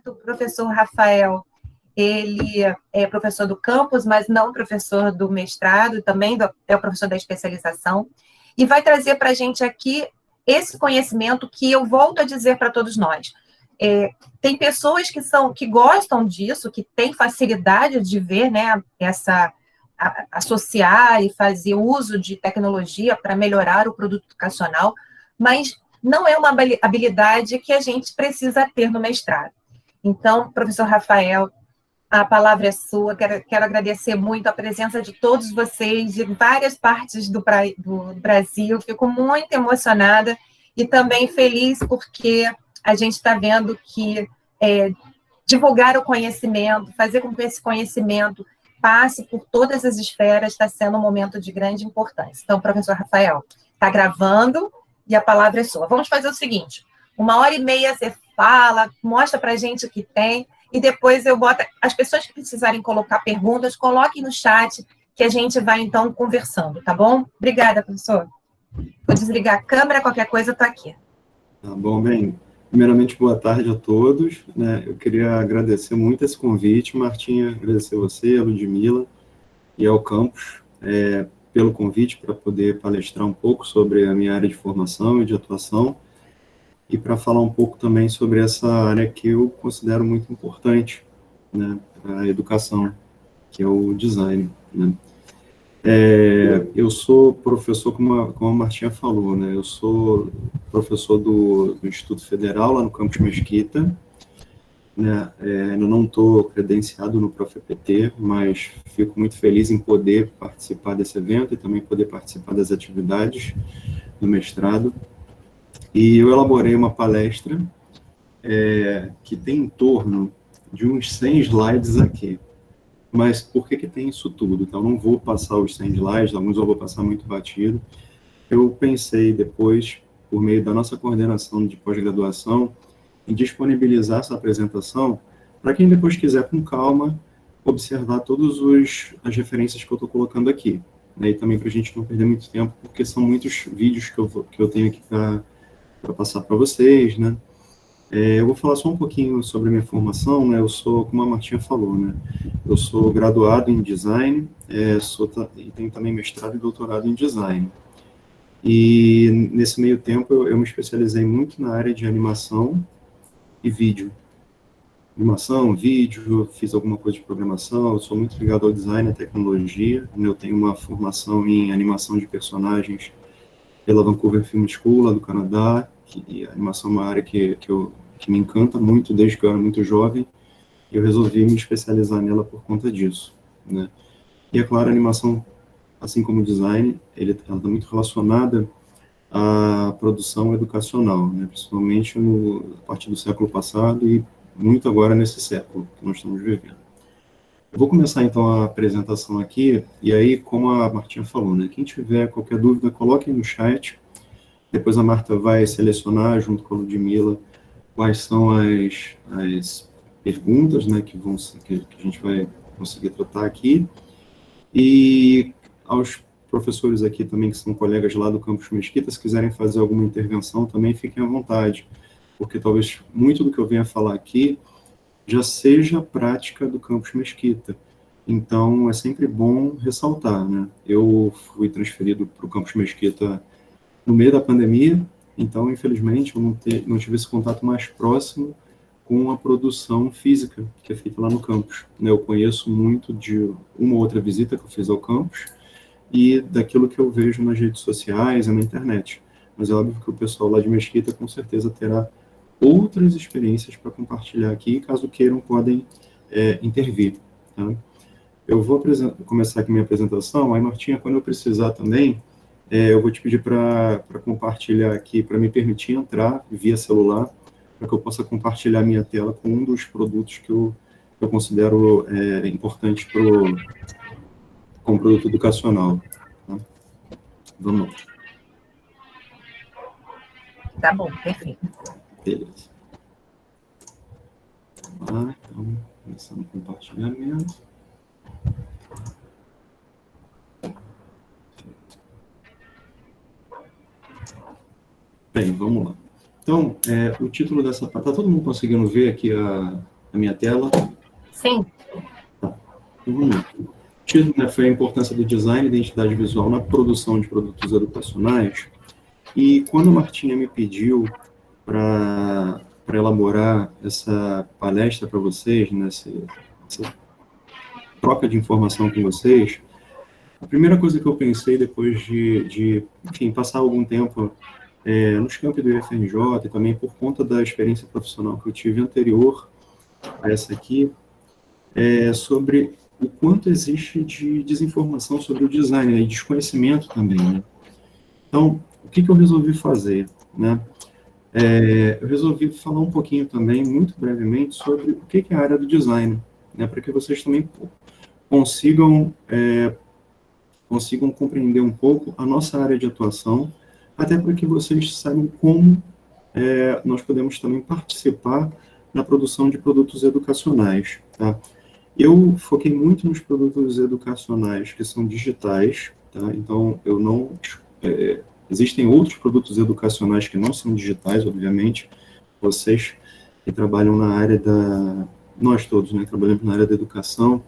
O professor Rafael, ele é professor do campus, mas não professor do mestrado, também é o professor da especialização, e vai trazer para a gente aqui esse conhecimento que eu volto a dizer para todos nós. Tem pessoas que gostam disso, que têm facilidade de ver, né, associar e fazer uso de tecnologia para melhorar o produto educacional, mas não é uma habilidade que a gente precisa ter no mestrado. Então, professor Rafael, a palavra é sua. Quero agradecer muito a presença de todos vocês, de várias partes do Brasil. Fico muito emocionada e também feliz porque a gente está vendo que divulgar o conhecimento, fazer com que esse conhecimento passe por todas as esferas, está sendo um momento de grande importância. Então, professor Rafael, está gravando e a palavra é sua. Vamos fazer o seguinte, 1h30 você fala, mostra para a gente o que tem, e depois eu boto as pessoas que precisarem colocar perguntas, coloquem no chat, que a gente vai, então, conversando, tá bom? Obrigada, professor. Vou desligar a câmera, qualquer coisa, está aqui. Tá bom, bem. Primeiramente, boa tarde a todos, né? Eu queria agradecer muito esse convite, Martinha, agradecer a você, a Ludmila e ao campus pelo convite para poder palestrar um pouco sobre a minha área de formação e de atuação, e para falar um pouco também sobre essa área que eu considero muito importante, né, para a educação, que é o design, né. Eu sou professor, como a Martinha falou, né, eu sou professor do Instituto Federal, lá no campus Mesquita, né, eu não estou credenciado no ProfEPT, mas fico muito feliz em poder participar desse evento e também poder participar das atividades do mestrado. E eu elaborei uma palestra que tem em torno de uns 100 slides aqui. Mas por que tem isso tudo? Então, não vou passar os 100 slides, alguns eu vou passar muito batido. Eu pensei depois, por meio da nossa coordenação de pós-graduação, em disponibilizar essa apresentação para quem depois quiser, com calma, observar todas as referências que eu estou colocando aqui. Né? E também para a gente não perder muito tempo, porque são muitos vídeos que eu tenho aqui para passar para vocês, né? Eu vou falar só um pouquinho sobre a minha formação, né? Eu sou, como a Martinha falou, né? Eu sou graduado em design, e tenho também mestrado e doutorado em design. E nesse meio tempo eu me especializei muito na área de animação e vídeo. Animação, vídeo, fiz alguma coisa de programação, eu sou muito ligado ao design, à tecnologia, né? Eu tenho uma formação em animação de personagens pela Vancouver Film School, lá do Canadá, e a animação é uma área que me encanta muito desde que eu era muito jovem, e eu resolvi me especializar nela por conta disso, né? E é claro, a animação, assim como o design, ela está muito relacionada à produção educacional, né? Principalmente a partir do século passado e muito agora nesse século que nós estamos vivendo. Eu vou começar, então, a apresentação aqui, e aí, como a Martinha falou, né? Quem tiver qualquer dúvida, coloquem no chat. Depois a Marta vai selecionar, junto com a Ludmila, quais são as perguntas, né, que a gente vai conseguir tratar aqui. E aos professores aqui também, que são colegas lá do Campus Mesquita, se quiserem fazer alguma intervenção também, fiquem à vontade, porque talvez muito do que eu venha falar aqui já seja a prática do Campus Mesquita. Então, é sempre bom ressaltar, né? Eu fui transferido para o Campus Mesquita no meio da pandemia, então, infelizmente, eu não tive esse contato mais próximo com a produção física que é feita lá no campus. Eu conheço muito de uma ou outra visita que eu fiz ao campus e daquilo que eu vejo nas redes sociais e na internet. Mas é óbvio que o pessoal lá de Mesquita com certeza terá outras experiências para compartilhar aqui, caso queiram, podem intervir. Tá? Eu vou começar aqui minha apresentação, aí, Martinha, quando eu precisar também, eu vou te pedir para compartilhar aqui, para me permitir entrar via celular, para que eu possa compartilhar minha tela com um dos produtos que eu considero importante como produto educacional. Tá? Vamos lá. Tá bom, perfeito. Beleza. Vamos lá, então, começando o compartilhamento. Bem, vamos lá. Então, o título dessa... Está todo mundo conseguindo ver aqui a minha tela? Sim. Tá. Então, vamos lá. O título, né, foi a importância do design e identidade visual na produção de produtos educacionais. E quando a Martinha me pediu para elaborar essa palestra para vocês, nessa troca de informação com vocês, a primeira coisa que eu pensei depois de enfim, passar algum tempo nos campos do IFRJ e também por conta da experiência profissional que eu tive anterior a essa aqui, sobre o quanto existe de desinformação sobre o design, né, e desconhecimento também, né? Então, o que eu resolvi fazer, né? Eu resolvi falar um pouquinho também, muito brevemente, sobre o que é a área do design, né, para que vocês também consigam compreender um pouco a nossa área de atuação, até para que vocês saibam como nós podemos também participar na produção de produtos educacionais, tá? Eu foquei muito nos produtos educacionais que são digitais, tá? Então, eu não... existem outros produtos educacionais que não são digitais, obviamente. Vocês que trabalham na área da... Nós todos, né, trabalhamos na área da educação,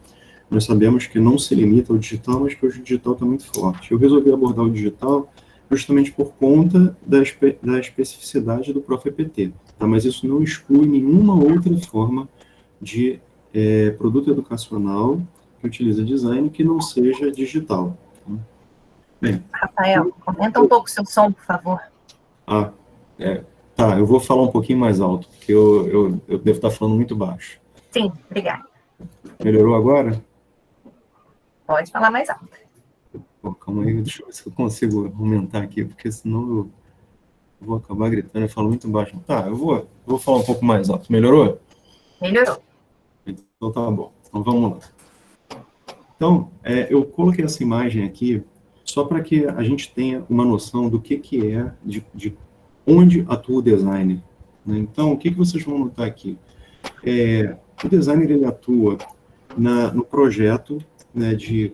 nós sabemos que não se limita ao digital, mas que hoje o digital está muito forte. Eu resolvi abordar o digital justamente por conta da especificidade do ProfEPT, tá? Mas isso não exclui nenhuma outra forma de produto educacional que utiliza design que não seja digital. Tá? Bem, Rafael, aumenta um pouco o seu som, por favor. Tá, eu vou falar um pouquinho mais alto, porque eu devo estar falando muito baixo. Sim, obrigada. Melhorou agora? Pode falar mais alto. Pô, calma aí, deixa eu ver se eu consigo aumentar aqui, porque senão eu vou acabar gritando, eu falo muito baixo. Tá, eu vou falar um pouco mais alto. Melhorou? Melhorou. Então tá bom. Então vamos lá. Então, eu coloquei essa imagem aqui só para que a gente tenha uma noção do que é, de onde atua o designer, né? Então, o que vocês vão notar aqui? O designer, ele atua no projeto, né, de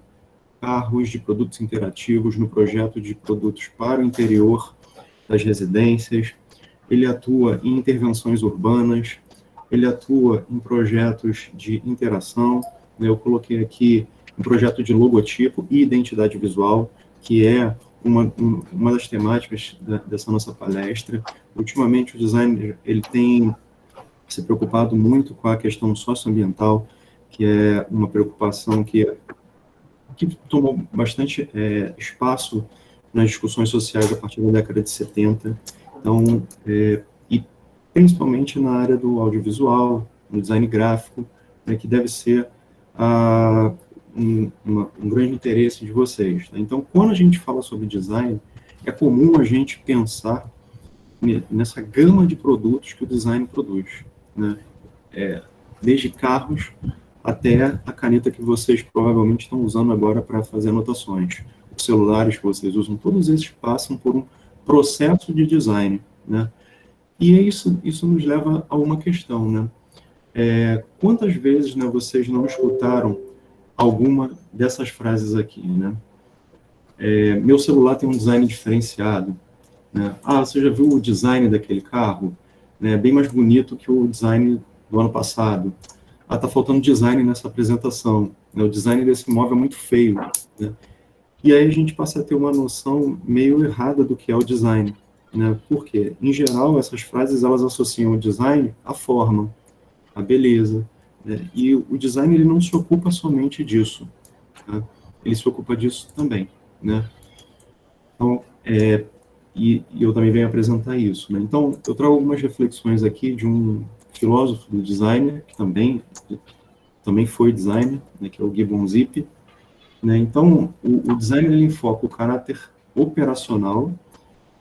carros, de produtos interativos, no projeto de produtos para o interior das residências, ele atua em intervenções urbanas, ele atua em projetos de interação, né? Eu coloquei aqui um projeto de logotipo e identidade visual, que é uma das temáticas dessa nossa palestra. Ultimamente, o designer ele tem se preocupado muito com a questão socioambiental, que é uma preocupação que tomou bastante espaço nas discussões sociais a partir da década de 70. Então, e principalmente na área do audiovisual, no design gráfico, né, que deve ser um grande interesse de vocês. Tá? Então, quando a gente fala sobre design, é comum a gente pensar nessa gama de produtos que o design produz, né? Desde carros até a caneta que vocês provavelmente estão usando agora para fazer anotações. Os celulares que vocês usam, todos esses passam por um processo de design, né? E isso nos leva a uma questão, né? Quantas vezes, né, vocês não escutaram alguma dessas frases aqui, né? Meu celular tem um design diferenciado, né? Você já viu o design daquele carro? Né? Bem mais bonito que o design do ano passado. Tá faltando design nessa apresentação, né? O design desse móvel é muito feio, né? E aí a gente passa a ter uma noção meio errada do que é o design, né? Por quê? Em geral, essas frases, elas associam o design à forma, à beleza, né? E o design, ele não se ocupa somente disso, tá? Ele se ocupa disso também, né? Então, e eu também venho apresentar isso, né? Então, eu trago algumas reflexões aqui de um filósofo do designer, que também foi designer, né, que é o Gibbon Zip, né? Então, o designer, ele enfoca o caráter operacional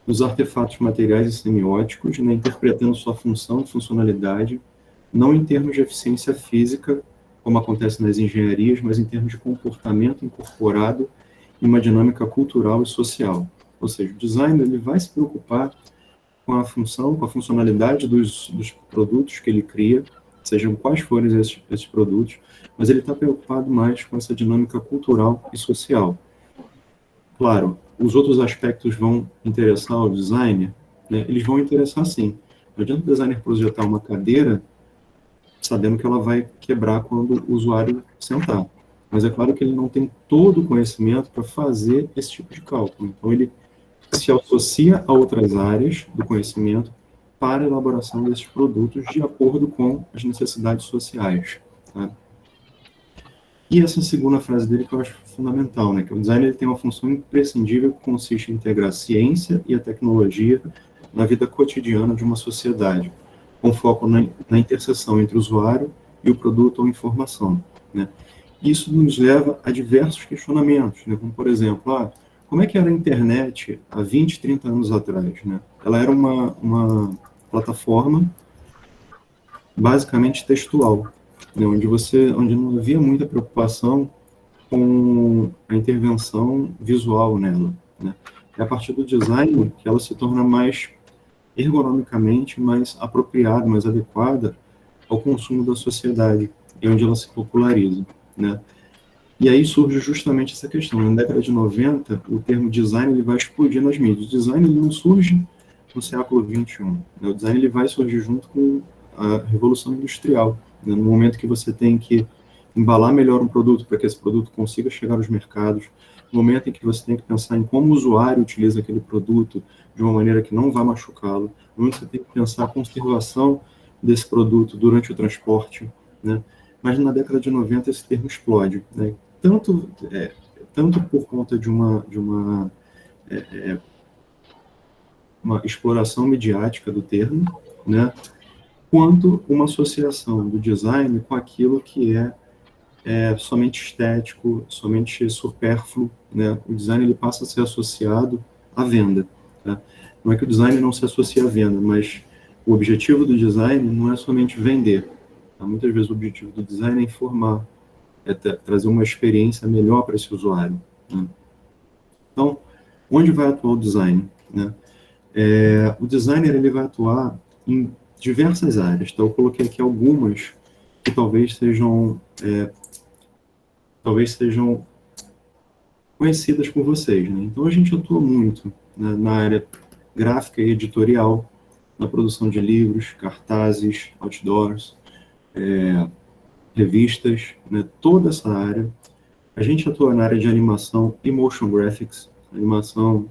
dos artefatos materiais e semióticos, né, interpretando sua função e funcionalidade, não em termos de eficiência física, como acontece nas engenharias, mas em termos de comportamento incorporado em uma dinâmica cultural e social. Ou seja, o designer, ele vai se preocupar com a função, com a funcionalidade dos produtos que ele cria, sejam quais forem esses produtos, mas ele está preocupado mais com essa dinâmica cultural e social. Claro, os outros aspectos vão interessar ao designer, né? Eles vão interessar sim, Não adianta o designer projetar uma cadeira sabendo que ela vai quebrar quando o usuário sentar. Mas é claro que ele não tem todo o conhecimento para fazer esse tipo de cálculo. Então, ele se associa a outras áreas do conhecimento para a elaboração desses produtos de acordo com as necessidades sociais. Tá? E essa segunda frase dele que eu acho fundamental, né? Que o design ele tem uma função imprescindível que consiste em integrar a ciência e a tecnologia na vida cotidiana de uma sociedade, com foco na interseção entre o usuário e o produto ou informação, né? Isso nos leva a diversos questionamentos, né? Como, por exemplo, como é que era a internet há 20, 30 anos atrás, né? Ela era uma plataforma basicamente textual, né? Onde não havia muita preocupação com a intervenção visual nela, né? É a partir do design que ela se torna mais ergonomicamente mais apropriada, mais adequada ao consumo da sociedade, e onde ela se populariza, né? E aí surge justamente essa questão. Na década de 90, o termo design ele vai explodir nas mídias. O design ele não surge no século XXI. Né? O design ele vai surgir junto com a Revolução Industrial. Né? No momento que você tem que embalar melhor um produto para que esse produto consiga chegar aos mercados, no momento em que você tem que pensar em como o usuário utiliza aquele produto de uma maneira que não vá machucá-lo, no momento que você tem que pensar a conservação desse produto durante o transporte, né? Mas na década de 90 esse termo explode, né? Tanto por conta de uma exploração midiática do termo, né, quanto uma associação do design com aquilo que é somente estético, somente supérfluo, né? O design ele passa a ser associado à venda. Tá? Não é que o design não se associa à venda, mas o objetivo do design não é somente vender. Tá? Muitas vezes o objetivo do design é informar, é trazer uma experiência melhor para esse usuário. Né? Então, onde vai atuar o design? Né? O designer ele vai atuar em diversas áreas. Então, eu coloquei aqui algumas que talvez sejam conhecidas por vocês. Né? Então, a gente atua muito, né, na área gráfica e editorial, na produção de livros, cartazes, outdoors, revistas, né, toda essa área. A gente atua na área de animação e motion graphics, animação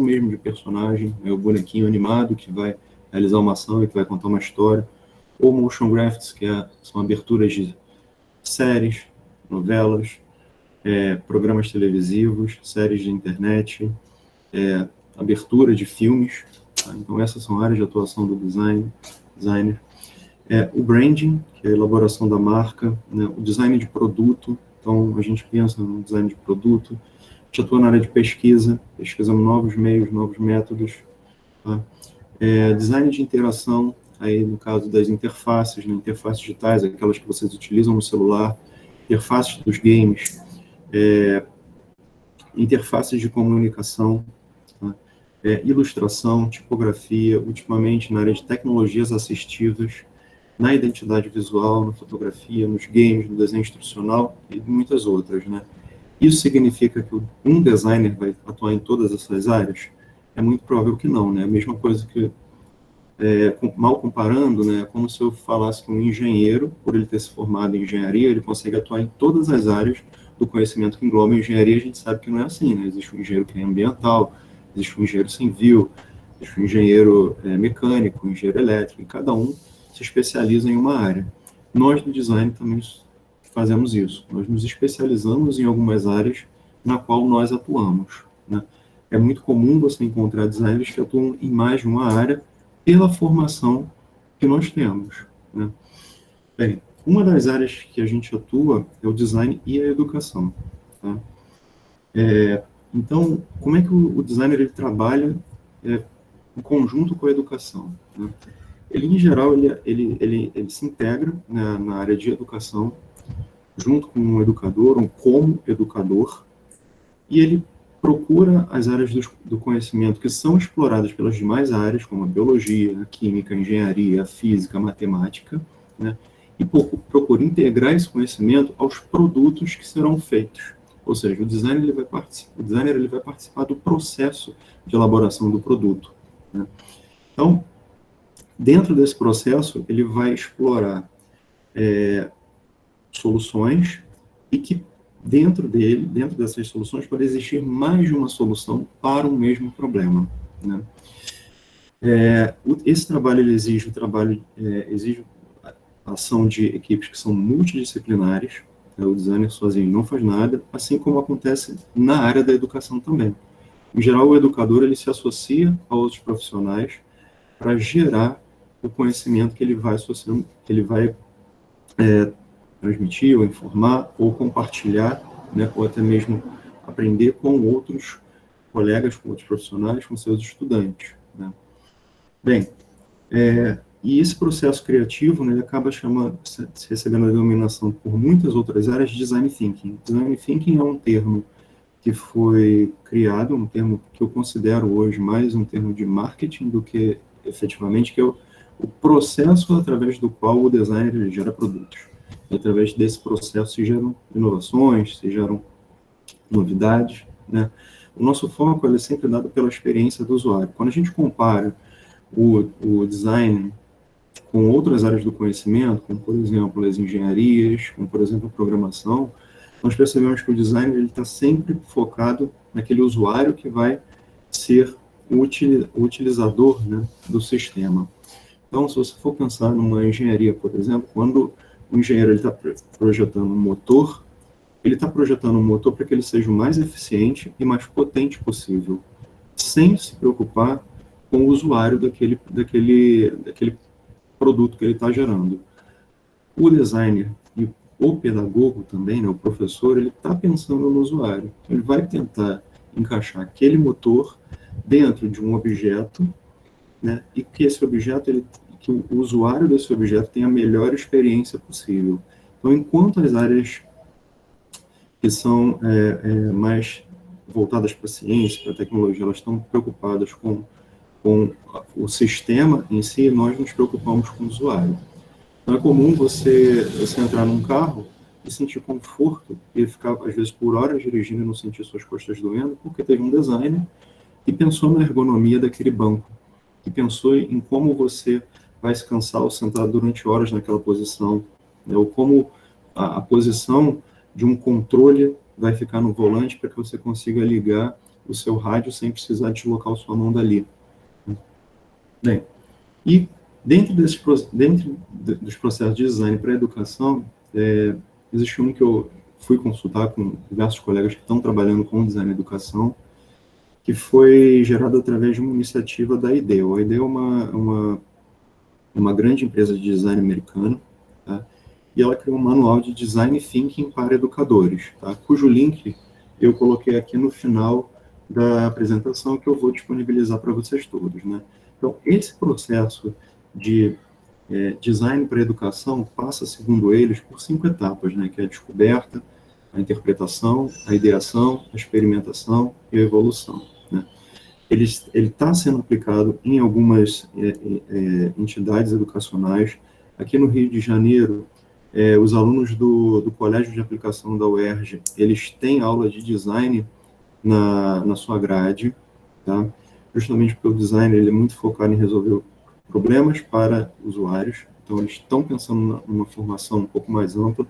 mesmo de personagem, o bonequinho animado que vai realizar uma ação e que vai contar uma história, ou motion graphics, que são aberturas de séries, novelas, programas televisivos, séries de internet, abertura de filmes. Tá? Então, essas são áreas de atuação do designer. O branding, que é a elaboração da marca, né? O design de produto. Então, a gente pensa no design de produto. A gente atua na área de pesquisamos novos meios, novos métodos. Tá? Design de interação, aí no caso das interfaces, né? Interfaces digitais, aquelas que vocês utilizam no celular, interfaces dos games, interfaces de comunicação, tá? Ilustração, tipografia, ultimamente na área de tecnologias assistivas, na identidade visual, na fotografia, nos games, no desenho instrucional e muitas outras, né? Isso significa que um designer vai atuar em todas essas áreas? É muito provável que não, né? A mesma coisa que, mal comparando, né? É como se eu falasse que um engenheiro, por ele ter se formado em engenharia, ele consegue atuar em todas as áreas do conhecimento que engloba a engenharia. A gente sabe que não é assim, né? Existe um engenheiro que é ambiental, existe um engenheiro civil, existe um engenheiro mecânico, um engenheiro elétrico, e cada um se especializa em uma área. Nós, do design, também fazemos isso. Nós nos especializamos em algumas áreas na qual nós atuamos. Né? É muito comum você encontrar designers que atuam em mais de uma área pela formação que nós temos. Né? Bem, uma das áreas que a gente atua é o design e a educação. Tá? Então, como é que o designer ele trabalha em conjunto com a educação? Né? Ele, em geral, ele se integra, né, na área de educação, junto com um educador, um como educador, e ele procura as áreas do conhecimento que são exploradas pelas demais áreas, como a biologia, a química, a engenharia, a física, a matemática, né, e procura integrar esse conhecimento aos produtos que serão feitos. Ou seja, o designer ele vai participar do processo de elaboração do produto. Né. Então, Dentro desse processo, ele vai explorar soluções e que dentro dessas soluções, pode existir mais de uma solução para o mesmo problema, né? Esse trabalho, ele exige a ação de equipes que são multidisciplinares, né? O designer sozinho não faz nada, assim como acontece na área da educação também. Em geral, o educador, ele se associa a outros profissionais para gerar o conhecimento que ele vai transmitir, ou informar, ou compartilhar, né, ou até mesmo aprender com outros colegas, com outros profissionais, com seus estudantes, né? Bem, e esse processo criativo, né, ele acaba recebendo a denominação por muitas outras áreas de Design Thinking. Design Thinking é um termo que foi criado, um termo que eu considero hoje mais um termo de marketing do que efetivamente, que é o processo através do qual o designer gera produtos. E através desse processo se geram inovações, se geram novidades, né? O nosso foco é sempre dado pela experiência do usuário. Quando a gente compara o design com outras áreas do conhecimento, como, por exemplo, as engenharias, como, por exemplo, a programação, nós percebemos que o design está sempre focado naquele usuário que vai ser o utilizador, né, do sistema. Então, se você for pensar numa engenharia, por exemplo, quando o engenheiro está projetando um motor, ele está projetando um motor para que ele seja o mais eficiente e mais potente possível, sem se preocupar com o usuário daquele produto que ele está gerando. O designer e o pedagogo também, né, o professor, ele está pensando no usuário. Ele vai tentar encaixar aquele motor dentro de um objeto, né, e que esse objeto, que o usuário desse objeto tenha a melhor experiência possível. Então, enquanto as áreas que são mais voltadas para a ciência, para a tecnologia, elas estão preocupadas com o sistema em si, nós nos preocupamos com o usuário. Então, é comum você entrar num carro e sentir conforto e ficar, às vezes, por horas dirigindo e não sentir suas costas doendo, porque teve um designer que pensou na ergonomia daquele banco, que pensou em como você vai se cansar ao sentar durante horas naquela posição, né, ou como a posição de um controle vai ficar no volante para que você consiga ligar o seu rádio sem precisar deslocar a sua mão dali. Bem, e dentro dos processos de design para a educação, existe um que eu fui consultar com diversos colegas que estão trabalhando com design e educação, que foi gerado através de uma iniciativa da IDEO. A IDEO é uma grande empresa de design americana, tá? E ela criou um manual de Design Thinking para educadores, tá? Cujo link eu coloquei aqui no final da apresentação, que eu vou disponibilizar para vocês todos, né? Então, esse processo de design para educação passa, segundo eles, por 5 etapas, né? Que é a descoberta, a interpretação, a ideação, a experimentação e a evolução, né? Ele está sendo aplicado em algumas entidades educacionais. Aqui no Rio de Janeiro, os alunos do Colégio de Aplicação da UERJ, eles têm aula de design na sua grade, tá? Justamente porque o design ele é muito focado em resolver problemas para usuários. Então, eles estão pensando numa formação um pouco mais ampla.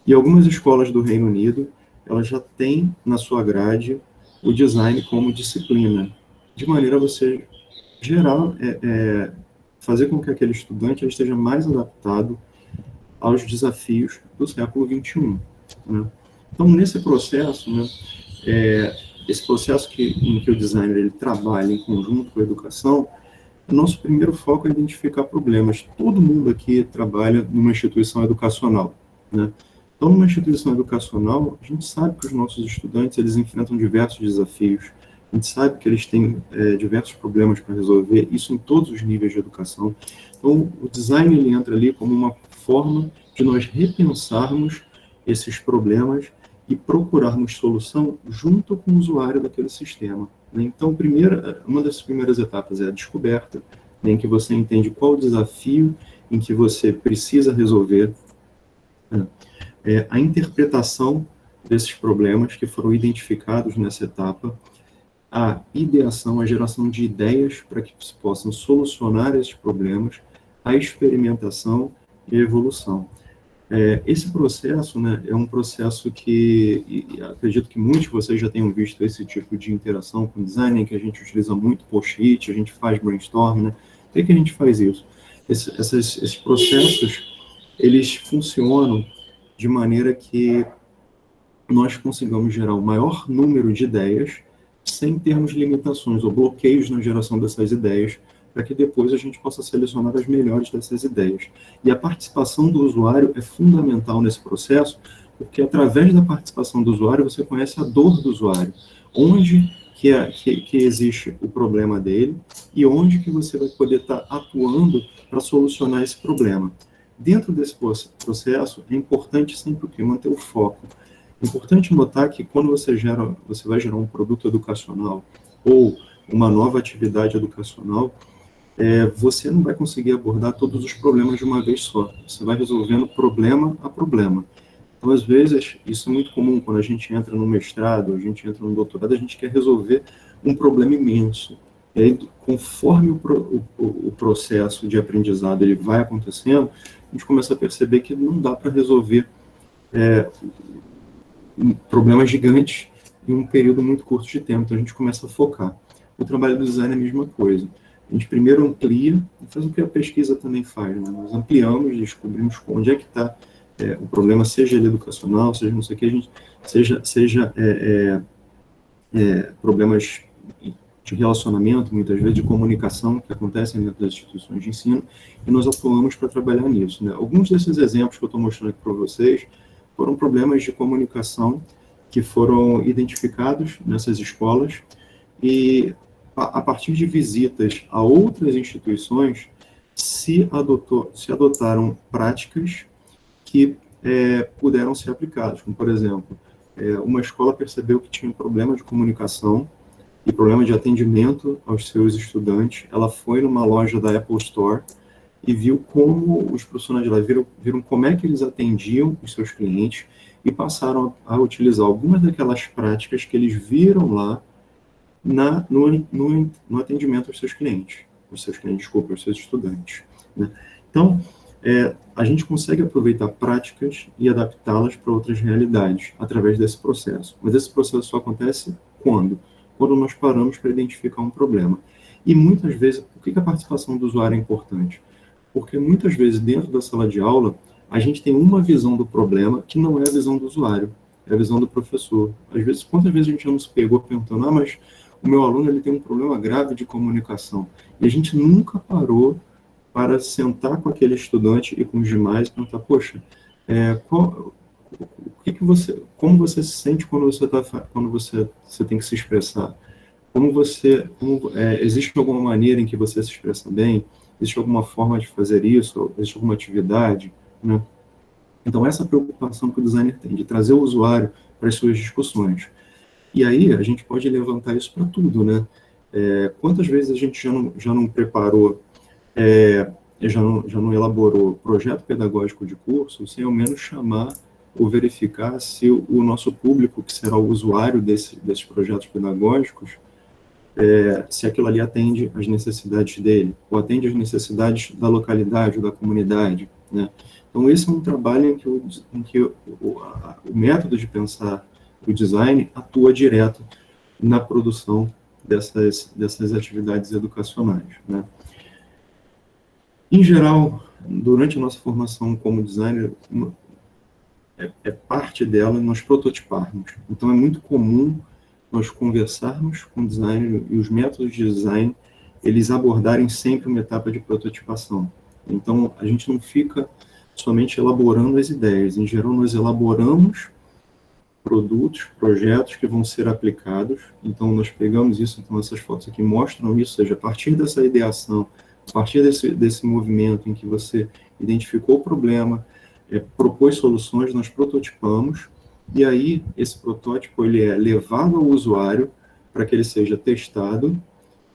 E algumas escolas do Reino Unido, elas já têm na sua grade o design como disciplina, de maneira a você gerar, fazer com que aquele estudante ele esteja mais adaptado aos desafios do século XXI, né? Então, nesse processo, né, esse processo em que o designer ele trabalha em conjunto com a educação, o nosso primeiro foco é identificar problemas. Todo mundo aqui trabalha numa instituição educacional, né? Então, numa instituição educacional, a gente sabe que os nossos estudantes eles enfrentam diversos desafios. A gente sabe que eles têm diversos problemas para resolver, isso em todos os níveis de educação. Então, o design ele entra ali como uma forma de nós repensarmos esses problemas e procurarmos solução junto com o usuário daquele sistema, né? Então, uma das primeiras etapas é a descoberta, né, em que você entende qual o desafio em que você precisa resolver, né? A interpretação desses problemas que foram identificados nessa etapa, a ideação, a geração de ideias para que se possam solucionar esses problemas, a experimentação e a evolução. Esse processo, né, é um processo que, e acredito que muitos de vocês já tenham visto esse tipo de interação com design, que a gente utiliza muito post-it, a gente faz brainstorm, né? Por que a gente faz isso? Esses processos, eles funcionam de maneira que nós consigamos gerar o maior número de ideias sem termos limitações ou bloqueios na geração dessas ideias, para que depois a gente possa selecionar as melhores dessas ideias. E a participação do usuário é fundamental nesse processo, porque através da participação do usuário você conhece a dor do usuário, onde que existe o problema dele e onde que você vai poder estar atuando para solucionar esse problema. Dentro desse processo, é importante sempre o quê? Manter o foco. É importante notar que quando você vai gerar um produto educacional ou uma nova atividade educacional, você não vai conseguir abordar todos os problemas de uma vez só. Você vai resolvendo problema a problema. Então, às vezes, isso é muito comum quando a gente entra no mestrado, a gente entra no doutorado, a gente quer resolver um problema imenso. E aí, conforme o processo de aprendizado ele vai acontecendo, a gente começa a perceber que não dá para resolver problemas gigantes em um período muito curto de tempo. Então, a gente começa a focar. O trabalho do design é a mesma coisa. A gente primeiro amplia, e faz o que a pesquisa também faz, né? Nós ampliamos, descobrimos onde é que está o problema, seja ele educacional, seja não sei o que, a gente, seja problemas de relacionamento, muitas vezes de comunicação, que acontecem dentro das instituições de ensino, e nós atuamos para trabalhar nisso, né? Alguns desses exemplos que eu estou mostrando aqui para vocês foram problemas de comunicação que foram identificados nessas escolas, e a partir de visitas a outras instituições, se adotaram práticas que puderam ser aplicadas, como, por exemplo, uma escola percebeu que tinha um problema de comunicação e problema de atendimento aos seus estudantes. Ela foi numa loja da Apple Store e viu como os profissionais de lá viram como é que eles atendiam os seus clientes e passaram a utilizar algumas daquelas práticas que eles viram lá no atendimento aos seus clientes, aos seus estudantes, né? Então, a gente consegue aproveitar práticas e adaptá-las para outras realidades através desse processo. Mas esse processo só acontece quando? Quando nós paramos para identificar um problema. E muitas vezes, por que a participação do usuário é importante? Porque muitas vezes, dentro da sala de aula, a gente tem uma visão do problema que não é a visão do usuário, é a visão do professor. Às vezes, quantas vezes a gente já nos pegou perguntando, mas o meu aluno ele tem um problema grave de comunicação. E a gente nunca parou para sentar com aquele estudante e com os demais e perguntar, poxa, como você se sente quando você tem que se expressar? Existe alguma maneira em que você se expressa bem? Existe alguma forma de fazer isso? Existe alguma atividade? Né? Então, essa preocupação que o designer tem, de trazer o usuário para as suas discussões. E aí, a gente pode levantar isso para tudo, né? Quantas vezes a gente já não preparou, já não elaborou projeto pedagógico de curso, sem ao menos chamar ou verificar se o nosso público, que será o usuário desses projetos pedagógicos, se aquilo ali atende às necessidades dele, ou atende às necessidades da localidade ou da comunidade, né? Então, esse é um trabalho em que o método de pensar o design atua direto na produção dessas atividades educacionais, né? Em geral, durante a nossa formação como designer, parte dela nós prototiparmos. Então, é muito comum nós conversarmos com o designer e os métodos de design, eles abordarem sempre uma etapa de prototipação. Então, a gente não fica somente elaborando as ideias. Em geral, nós elaboramos produtos, projetos que vão ser aplicados. Então, nós pegamos isso, então essas fotos aqui mostram isso, ou seja, a partir dessa ideação, a partir desse movimento em que você identificou o problema, propôs soluções, nós prototipamos, e aí esse protótipo ele é levado ao usuário para que ele seja testado,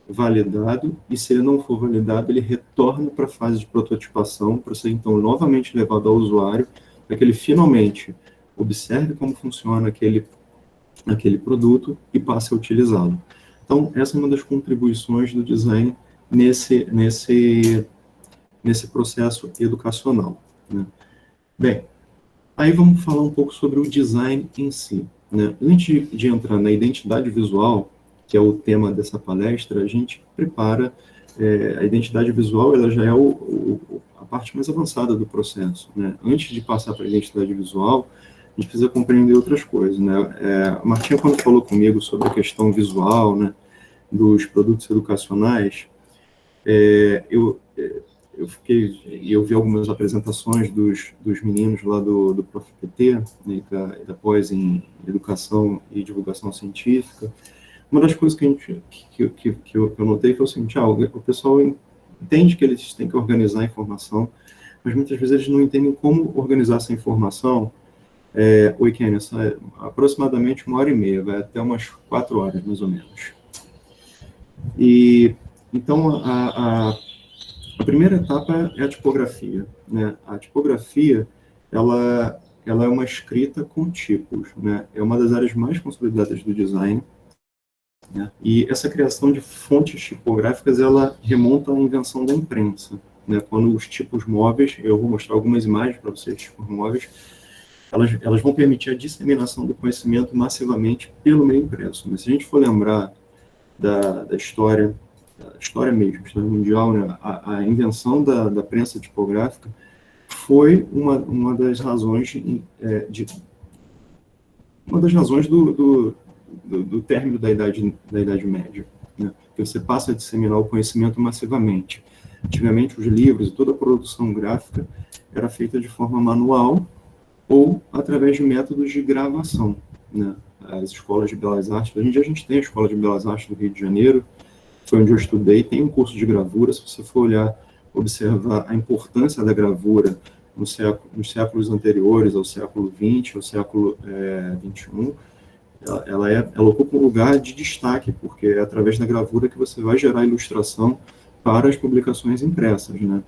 validado, e se ele não for validado, ele retorna para a fase de prototipação, para ser então novamente levado ao usuário, para que ele finalmente observe como funciona aquele produto e passe a utilizá-lo. Então, essa é uma das contribuições do design nesse processo educacional, né? Bem, aí vamos falar um pouco sobre o design em si, né? Antes de entrar na identidade visual, que é o tema dessa palestra, a gente prepara a identidade visual, ela já é a parte mais avançada do processo, né? Antes de passar para a identidade visual, a gente precisa compreender outras coisas, né? A Martinha, quando falou comigo sobre a questão visual, né, dos produtos educacionais, eu vi algumas apresentações dos meninos lá do ProfPT, né, da pós em Educação e Divulgação Científica. Uma das coisas que eu notei foi o seguinte: o pessoal entende que eles têm que organizar a informação, mas muitas vezes eles não entendem como organizar essa informação. Oi, Kênia, aproximadamente 1h30, vai até umas 4 horas, mais ou menos. E, então, a primeira etapa é a tipografia, né? A tipografia, ela é uma escrita com tipos, né? É uma das áreas mais consolidadas do design, né? E essa criação de fontes tipográficas, ela remonta à invenção da imprensa, né? Quando os tipos móveis, eu vou mostrar algumas imagens para vocês, tipos móveis, elas vão permitir a disseminação do conhecimento massivamente pelo meio impresso. Mas se a gente for lembrar da história mesmo, história mundial, né? A invenção da prensa tipográfica foi uma das razões do término da Idade Média, né? Que você passa a disseminar o conhecimento massivamente. Antigamente, os livros e toda a produção gráfica era feita de forma manual ou através de métodos de gravação, né? As escolas de belas artes, hoje em dia a gente tem a Escola de Belas Artes do Rio de Janeiro, foi onde eu estudei, tem um curso de gravura. Se você for olhar, observar a importância da gravura nos séculos anteriores ao século XX, ao século XXI, ela ocupa um lugar de destaque, porque é através da gravura que você vai gerar ilustração para as publicações impressas, né?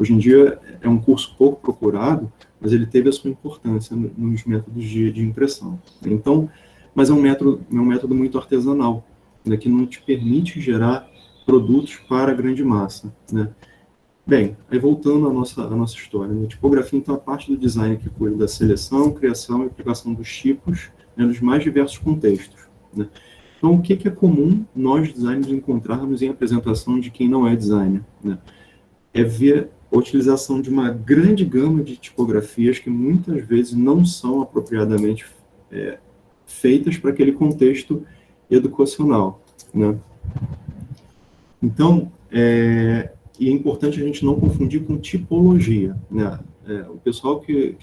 Hoje em dia é um curso pouco procurado, mas ele teve a sua importância nos métodos de impressão. Então, mas é um método muito artesanal, né, que não te permite gerar produtos para a grande massa, né? Bem, aí voltando à nossa história, né? A tipografia, então, é a parte do design que cuida da seleção, criação e aplicação dos tipos, né, nos mais diversos contextos, né? Então, o que é comum nós, designers, encontrarmos em apresentação de quem não é designer, né? É ver a utilização de uma grande gama de tipografias que muitas vezes não são apropriadamente feitas para aquele contexto educacional, né? Então, e é importante a gente não confundir com tipologia, né? O pessoal que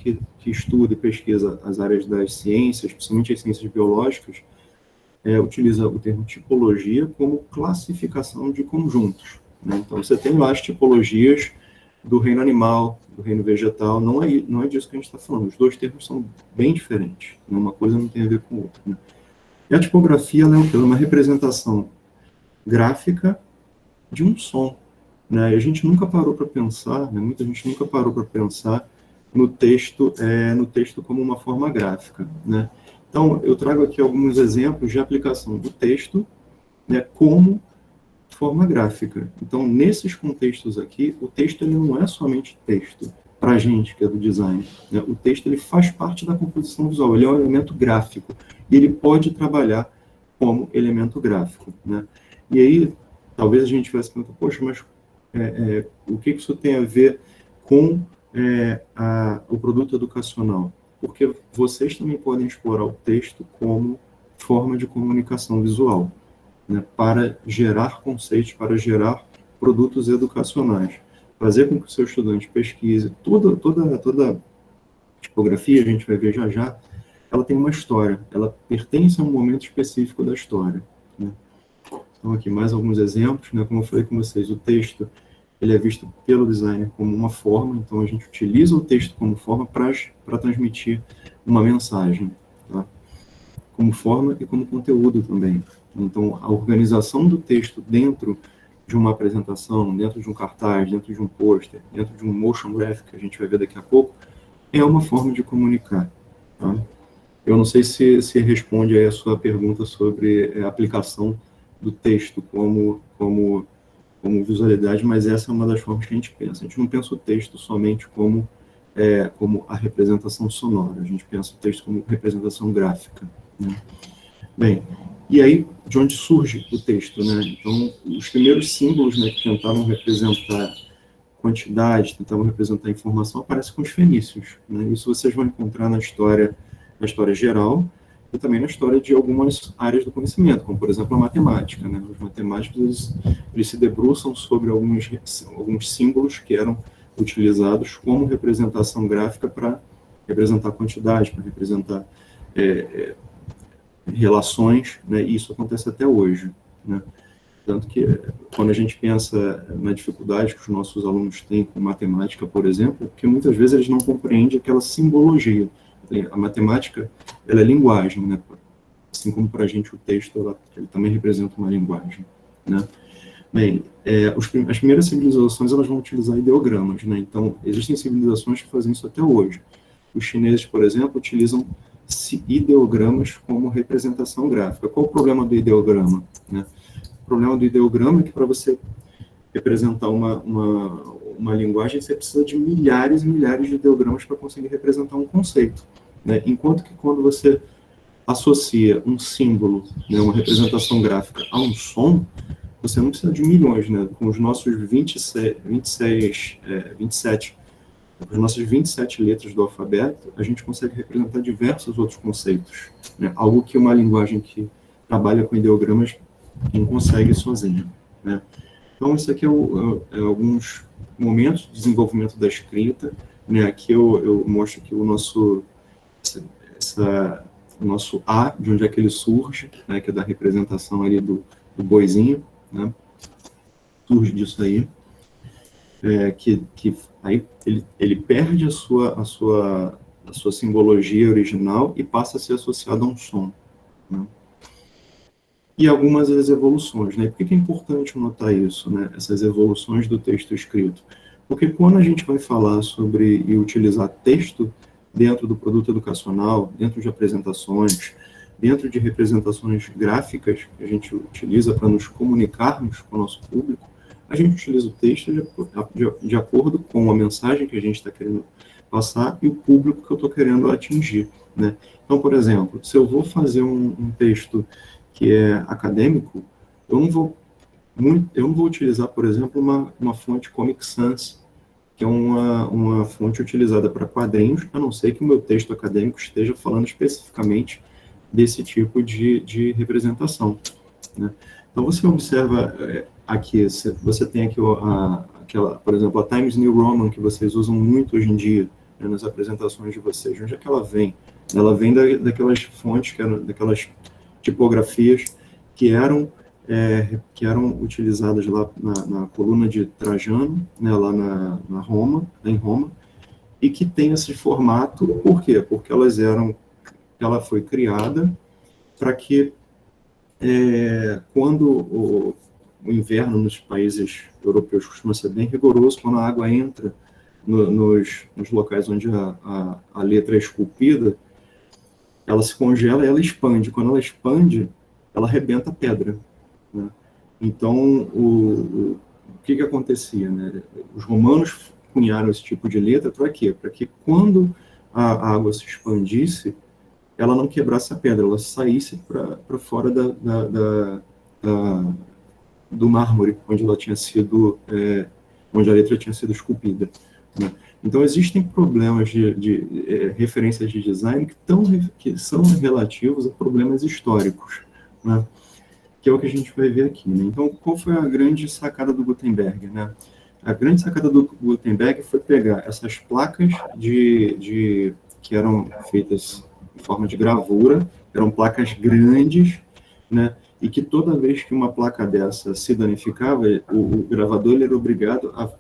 estuda e pesquisa as áreas das ciências, principalmente as ciências biológicas, utiliza o termo tipologia como classificação de conjuntos, né? Então, você tem lá as tipologias do reino animal, do reino vegetal, não é disso que a gente está falando. Os dois termos são bem diferentes, né? Uma coisa não tem a ver com a outra, né? E a tipografia, ela é o quê? Uma representação gráfica de um som, né? E a gente nunca parou para pensar, né? Muita gente nunca parou para pensar no texto como uma forma gráfica, né? Então, eu trago aqui alguns exemplos de aplicação do texto, né, como forma gráfica. Então, nesses contextos aqui, o texto ele não é somente texto para a gente, que é do design, né? O texto ele faz parte da composição visual, ele é um elemento gráfico, e ele pode trabalhar como elemento gráfico, né? E aí, talvez a gente tivesse perguntado, poxa, mas o que isso tem a ver com o produto educacional? Porque vocês também podem explorar o texto como forma de comunicação visual, né, para gerar conceitos, para gerar produtos educacionais, fazer com que o seu estudante pesquise. Toda tipografia, a gente vai ver já, ela tem uma história, ela pertence a um momento específico da história, né? Então, aqui mais alguns exemplos, né? Como eu falei com vocês, o texto ele é visto pelo designer como uma forma, então a gente utiliza o texto como forma para transmitir uma mensagem, tá? Como forma e como conteúdo também. Então, a organização do texto dentro de uma apresentação, dentro de um cartaz, dentro de um pôster, dentro de um motion graphic, que a gente vai ver daqui a pouco, é uma forma de comunicar, tá? Eu não sei se responde aí a sua pergunta sobre a aplicação do texto como visualidade, mas essa é uma das formas que a gente pensa. A gente não pensa o texto somente como a representação sonora, a gente pensa o texto como representação gráfica, né? Bem, e aí, de onde surge o texto, né? Então, os primeiros símbolos, né, que tentavam representar quantidade, tentavam representar informação, aparecem com os fenícios, né? Isso vocês vão encontrar na história geral, e também na história de algumas áreas do conhecimento, como, por exemplo, a matemática, né? Os matemáticos, eles se debruçam sobre alguns símbolos que eram utilizados como representação gráfica para representar quantidade, para representar relações, né? E isso acontece até hoje, né? Tanto que, quando a gente pensa na dificuldade que os nossos alunos têm com matemática, por exemplo, porque muitas vezes eles não compreendem aquela simbologia. A matemática, ela é linguagem, né? Assim como para a gente o texto, ele também representa uma linguagem, né? Bem, as primeiras civilizações, elas vão utilizar ideogramas, né? Então, existem civilizações que fazem isso até hoje. Os chineses, por exemplo, utilizam ideogramas como representação gráfica. Qual o problema do ideograma, né? O problema do ideograma é que, para você representar uma linguagem, você precisa de milhares e milhares de ideogramas para conseguir representar um conceito, né? Enquanto que, quando você associa um símbolo, né, uma representação gráfica, a um som, você não precisa de milhões, né? Com os nossos 27 letras do alfabeto, a gente consegue representar diversos outros conceitos, né? Algo que uma linguagem que trabalha com ideogramas não consegue sozinha, né? Então, isso aqui é alguns momentos de desenvolvimento da escrita, né? Aqui eu mostro que o nosso A, de onde é que ele surge, né? Que é da representação ali do boizinho, né? Surge disso aí, que aí ele perde a sua simbologia original e passa a ser associado a um som, né? E algumas das evoluções, né? Por que é importante notar isso, né? Essas evoluções do texto escrito? Porque quando a gente vai falar sobre e utilizar texto dentro do produto educacional, dentro de apresentações, dentro de representações gráficas que a gente utiliza para nos comunicarmos com o nosso público, a gente utiliza o texto de acordo com a mensagem que a gente está querendo passar e o público que eu estou querendo atingir, né? Então, por exemplo, se eu vou fazer um texto que é acadêmico, eu não vou utilizar, por exemplo, uma fonte Comic Sans, que é uma fonte utilizada para quadrinhos, a não ser que o meu texto acadêmico esteja falando especificamente desse tipo de representação, né? Então, você observa aqui, você tem aqui por exemplo, a Times New Roman, que vocês usam muito hoje em dia, né, nas apresentações de vocês. Onde é que ela vem? Ela vem daquelas fontes, daquelas tipografias que eram utilizadas lá na coluna de Trajano, né, lá em Roma, e que tem esse formato. Por quê? Porque ela foi criada para que, quando o inverno nos países europeus costuma ser bem rigoroso, quando a água entra nos locais onde a letra é esculpida, ela se congela e ela expande. Quando ela expande, ela arrebenta a pedra, né? Então, o que acontecia, né? Os romanos cunharam esse tipo de letra para quê? Para que, quando a água se expandisse, ela não quebrasse a pedra, ela saísse para fora do mármore, onde ela tinha sido, onde a letra tinha sido esculpida, né? Então, existem problemas de referências de design que são relativos a problemas históricos, né? Que é o que a gente vai ver aqui, né? Então, qual foi a grande sacada do Gutenberg, né? A grande sacada do Gutenberg foi pegar essas placas que eram feitas em forma de gravura, eram placas grandes, né? E que toda vez que uma placa dessa se danificava, o gravador ele era obrigado a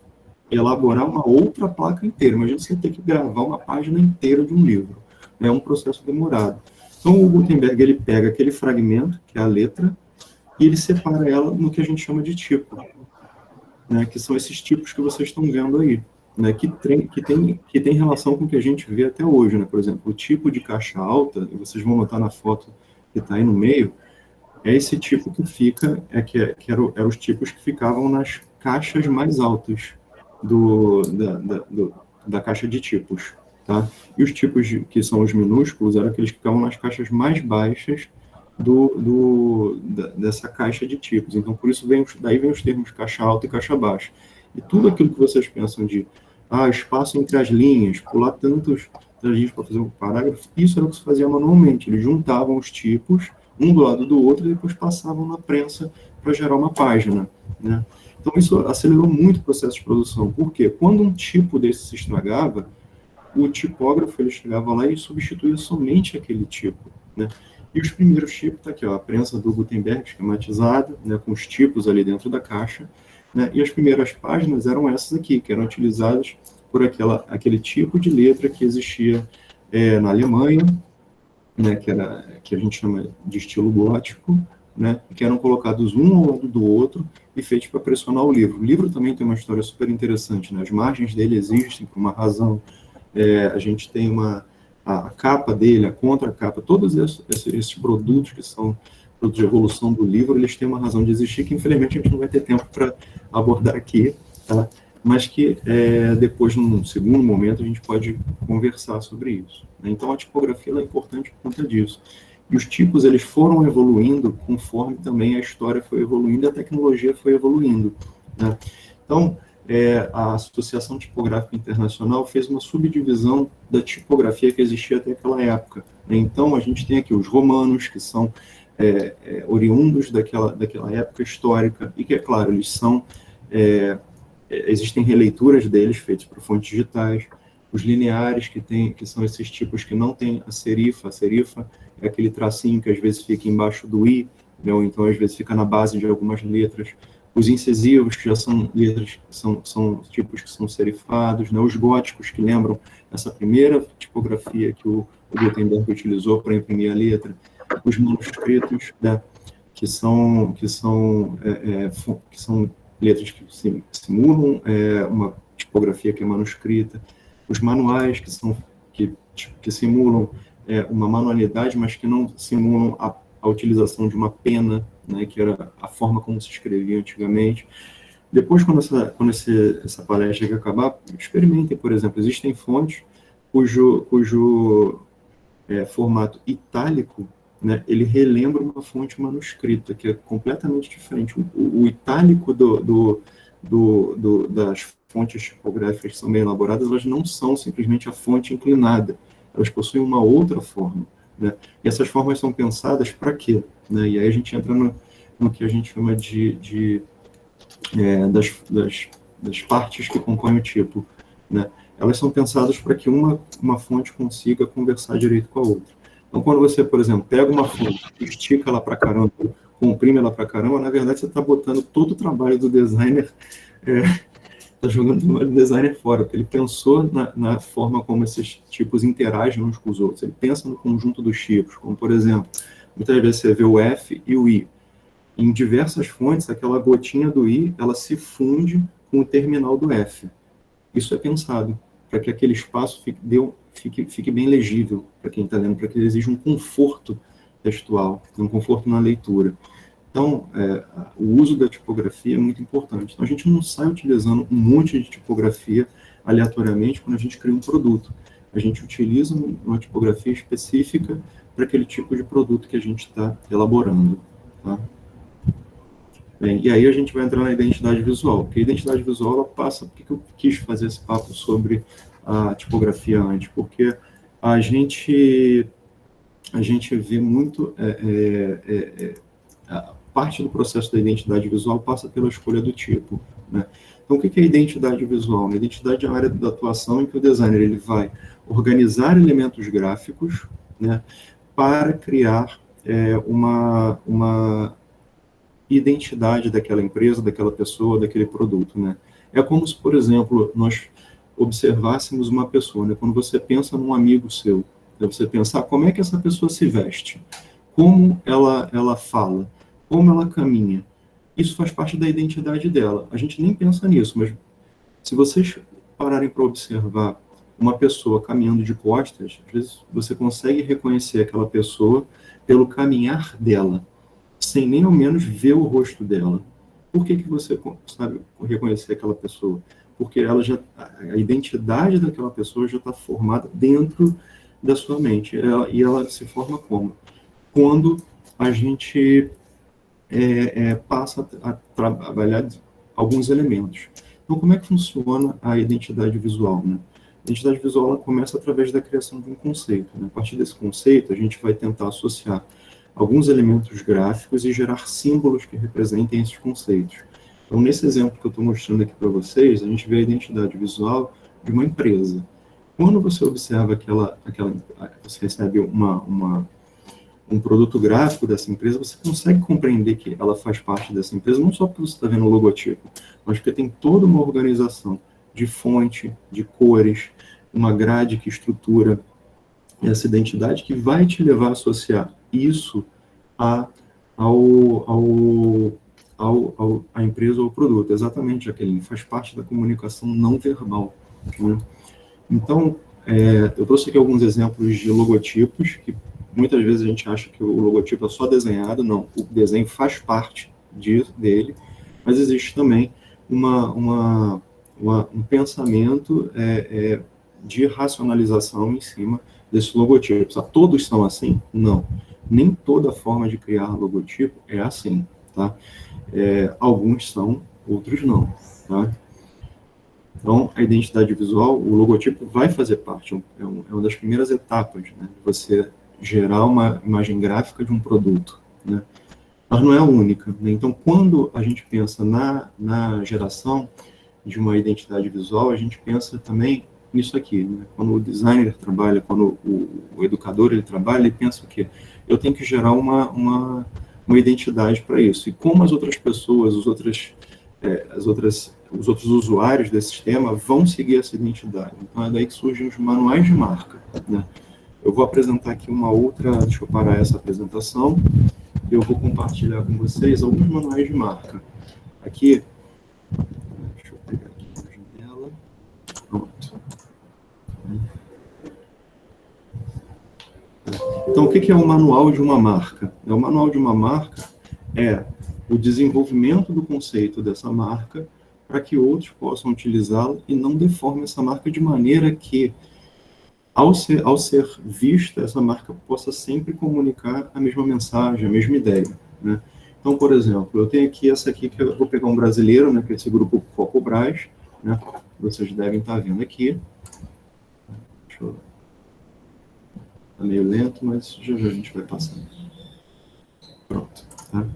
elaborar uma outra placa inteira. Imagina você ter que gravar uma página inteira de um livro. É um processo demorado. Então, o Gutenberg, ele pega aquele fragmento, que é a letra, e ele separa ela no que a gente chama de tipo, né, que são esses tipos que vocês estão vendo aí, né, que tem relação com o que a gente vê até hoje, né? Por exemplo, o tipo de caixa alta, e vocês vão notar na foto que está aí no meio, é esse tipo que fica, eram os tipos que ficavam nas caixas mais altas da caixa de tipos, tá? E os tipos que são os minúsculos eram aqueles que ficavam nas caixas mais baixas dessa caixa de tipos. Então, por isso, daí vem os termos caixa alta e caixa baixa. E tudo aquilo que vocês pensam de espaço entre as linhas, pular tantas linhas para fazer um parágrafo, isso era o que se fazia manualmente. Eles juntavam os tipos, um do lado do outro, e depois passavam na prensa para gerar uma página, né? Então, isso acelerou muito o processo de produção. Por quê? Quando um tipo desse se estragava, o tipógrafo ele chegava lá e substituía somente aquele tipo, né? E os primeiros tipos, tá aqui, ó, a prensa do Gutenberg esquematizada, né, com os tipos ali dentro da caixa, né? E as primeiras páginas eram essas aqui, que eram utilizadas por aquele tipo de letra que existia na Alemanha, né, que a gente chama de estilo gótico, né, que eram colocados um ao lado do outro e feitos para pressionar o livro. O livro também tem uma história super interessante, né? As margens dele existem por uma razão. A gente tem a capa dele, a contracapa, todos esses produtos que são produtos de evolução do livro, eles têm uma razão de existir que, infelizmente, a gente não vai ter tempo para abordar aqui, tá? Mas que depois, num segundo momento, a gente pode conversar sobre isso, né? Então, a tipografia ela é importante por conta disso. E os tipos, eles foram evoluindo conforme também a história foi evoluindo e a tecnologia foi evoluindo, né? Então, a Associação Tipográfica Internacional fez uma subdivisão da tipografia que existia até aquela época, né? Então, a gente tem aqui os romanos, que são oriundos daquela época histórica, e que, é claro, eles são... existem releituras deles feitas por fontes digitais, os lineares, que são esses tipos que não tem a serifa. A serifa é aquele tracinho que às vezes fica embaixo do i, né, ou então às vezes fica na base de algumas letras. Os incisivos, que já são letras, são tipos que são serifados, né, os góticos, que lembram essa primeira tipografia que o Gutenberg utilizou para imprimir a letra. Os manuscritos, né, que são letras que simulam uma tipografia que é manuscrita. Os manuais, que simulam uma manualidade, mas que não simulam a utilização de uma pena, né, que era a forma como se escrevia antigamente. Depois, quando essa palestra acabar, experimentem, por exemplo, existem fontes cujo formato itálico, né, ele relembra uma fonte manuscrita, que é completamente diferente. O itálico das fontes tipográficas que são bem elaboradas, elas não são simplesmente a fonte inclinada, elas possuem uma outra forma, né? E essas formas são pensadas para quê? Né? E aí a gente entra no que a gente chama das partes que compõem o tipo, né? Elas são pensadas para que uma fonte consiga conversar direito com a outra. Então, quando você, por exemplo, pega uma fonte, estica ela para caramba, comprime ela para caramba, na verdade você está botando todo o trabalho do designer, está jogando o trabalho do designer fora, porque ele pensou na forma como esses tipos interagem uns com os outros. Ele pensa no conjunto dos tipos, como, por exemplo, muitas vezes você vê o F e o I. Em diversas fontes, aquela gotinha do I, ela se funde com o terminal do F. Isso é pensado para que aquele espaço fique bem legível para quem está lendo, para que exija um conforto textual, um conforto na leitura. Então, o uso da tipografia é muito importante. Então, a gente não sai utilizando um monte de tipografia aleatoriamente quando a gente cria um produto. A gente utiliza uma tipografia específica para aquele tipo de produto que a gente está elaborando, tá? Bem, e aí a gente vai entrar na identidade visual, porque a identidade visual, ela passa... Por que eu quis fazer esse papo sobre a tipografia antes? Porque a gente vê muito... a parte do processo da identidade visual passa pela escolha do tipo, né? Então, o que é identidade visual? A identidade é a área da atuação em que o designer ele vai organizar elementos gráficos, né, para criar uma identidade daquela empresa, daquela pessoa, daquele produto, né? É como se, por exemplo, nós observássemos uma pessoa, né? Quando você pensa num amigo seu, né, você pensar como é que essa pessoa se veste, como ela fala, como ela caminha. Isso faz parte da identidade dela. A gente nem pensa nisso, mas se vocês pararem para observar uma pessoa caminhando de costas, às vezes você consegue reconhecer aquela pessoa pelo caminhar dela, sem nem ao menos ver o rosto dela. Por que você sabe reconhecer aquela pessoa? Porque a identidade daquela pessoa já está formada dentro da sua mente. E ela se forma como? Quando a gente passa a trabalhar alguns elementos. Então, como é que funciona a identidade visual, né? A identidade visual ela começa através da criação de um conceito, né? A partir desse conceito, a gente vai tentar associar alguns elementos gráficos e gerar símbolos que representem esses conceitos. Então, nesse exemplo que eu estou mostrando aqui para vocês, a gente vê a identidade visual de uma empresa. Quando você observa você recebe um produto gráfico dessa empresa, você consegue compreender que ela faz parte dessa empresa, não só porque você está vendo o logotipo, mas porque tem toda uma organização de fonte, de cores, uma grade que estrutura essa identidade que vai te levar a associar isso à empresa ou ao produto. Exatamente, Jaqueline, faz parte da comunicação não verbal, né? Então, eu trouxe aqui alguns exemplos de logotipos, que muitas vezes a gente acha que o logotipo é só desenhado. Não, o desenho faz parte dele, mas existe também um pensamento de racionalização em cima desses logotipos. Todos são assim? Não. Nem toda forma de criar logotipo é assim, tá? Alguns são, outros não, tá? Então, a identidade visual, o logotipo vai fazer parte, é uma das primeiras etapas, né, de você gerar uma imagem gráfica de um produto, né? Mas não é a única, né? Então, quando a gente pensa na geração de uma identidade visual, a gente pensa também nisso aqui, né? Quando o designer trabalha, quando o educador ele trabalha, ele pensa o quê? Eu tenho que gerar uma identidade para isso. E como as outras pessoas, os outros usuários desse sistema vão seguir essa identidade. Então, é daí que surgem os manuais de marca, né? Eu vou apresentar aqui uma outra, deixa eu parar essa apresentação, eu vou compartilhar com vocês alguns manuais de marca. Aqui, deixa eu pegar aqui a janela, pronto. Então, o que é o manual de uma marca? O manual de uma marca é o desenvolvimento do conceito dessa marca para que outros possam utilizá-la e não deforme essa marca de maneira que, ao ser vista, essa marca possa sempre comunicar a mesma mensagem, a mesma ideia, né? Então, por exemplo, eu tenho aqui essa aqui, que eu vou pegar um brasileiro, né, que é esse grupo Focobras, né, vocês devem estar vendo aqui. Deixa eu... Está meio lento, mas já a gente vai passando. Pronto, tá?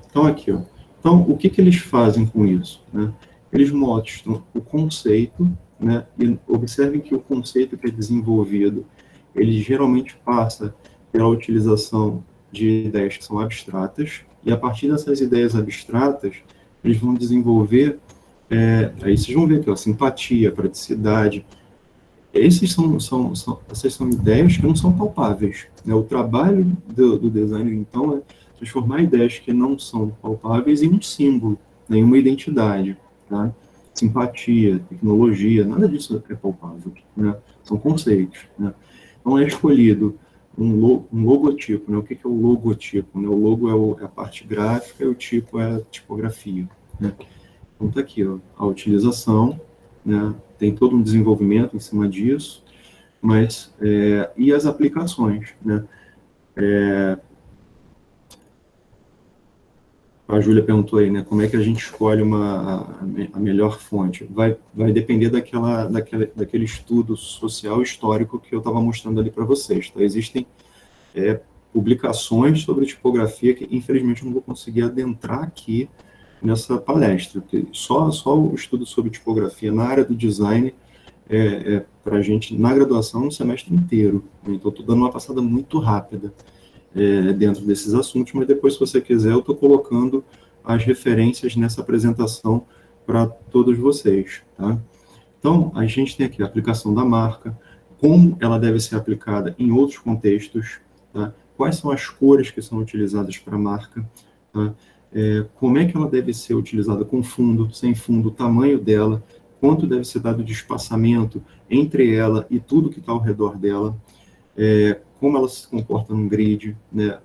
Então, aqui, ó. Então, o que eles fazem com isso, né? Eles mostram o conceito, né? E observem que o conceito que é desenvolvido, ele geralmente passa pela utilização de ideias que são abstratas, e a partir dessas ideias abstratas, eles vão desenvolver, aí vocês vão ver aqui, ó, simpatia, praticidade. Essas são ideias que não são palpáveis, né? O trabalho do designer, então, é transformar ideias que não são palpáveis em um símbolo, né, em uma identidade, tá? Simpatia, tecnologia, nada disso é palpável, né? São conceitos, né? Então, é escolhido um logotipo, né? O que é o logotipo, né? O logo é a parte gráfica e o tipo é a tipografia, né? Então, está aqui, ó, a utilização, né? Tem todo um desenvolvimento em cima disso, mas, e as aplicações, né? A Júlia perguntou aí, né, como é que a gente escolhe a melhor fonte? Vai depender daquele estudo social histórico que eu estava mostrando ali para vocês, tá? Existem publicações sobre tipografia que, infelizmente, eu não vou conseguir adentrar aqui nessa palestra, porque só o estudo sobre tipografia na área do design para a gente, na graduação, um semestre inteiro. Então, estou dando uma passada muito rápida dentro desses assuntos, mas depois, se você quiser, eu estou colocando as referências nessa apresentação para todos vocês, tá? Então, a gente tem aqui a aplicação da marca, como ela deve ser aplicada em outros contextos, tá? Quais são as cores que são utilizadas para a marca, tá? Como é que ela deve ser utilizada com fundo, sem fundo, o tamanho dela, quanto deve ser dado de espaçamento entre ela e tudo que está ao redor dela, como ela se comporta num grid, né?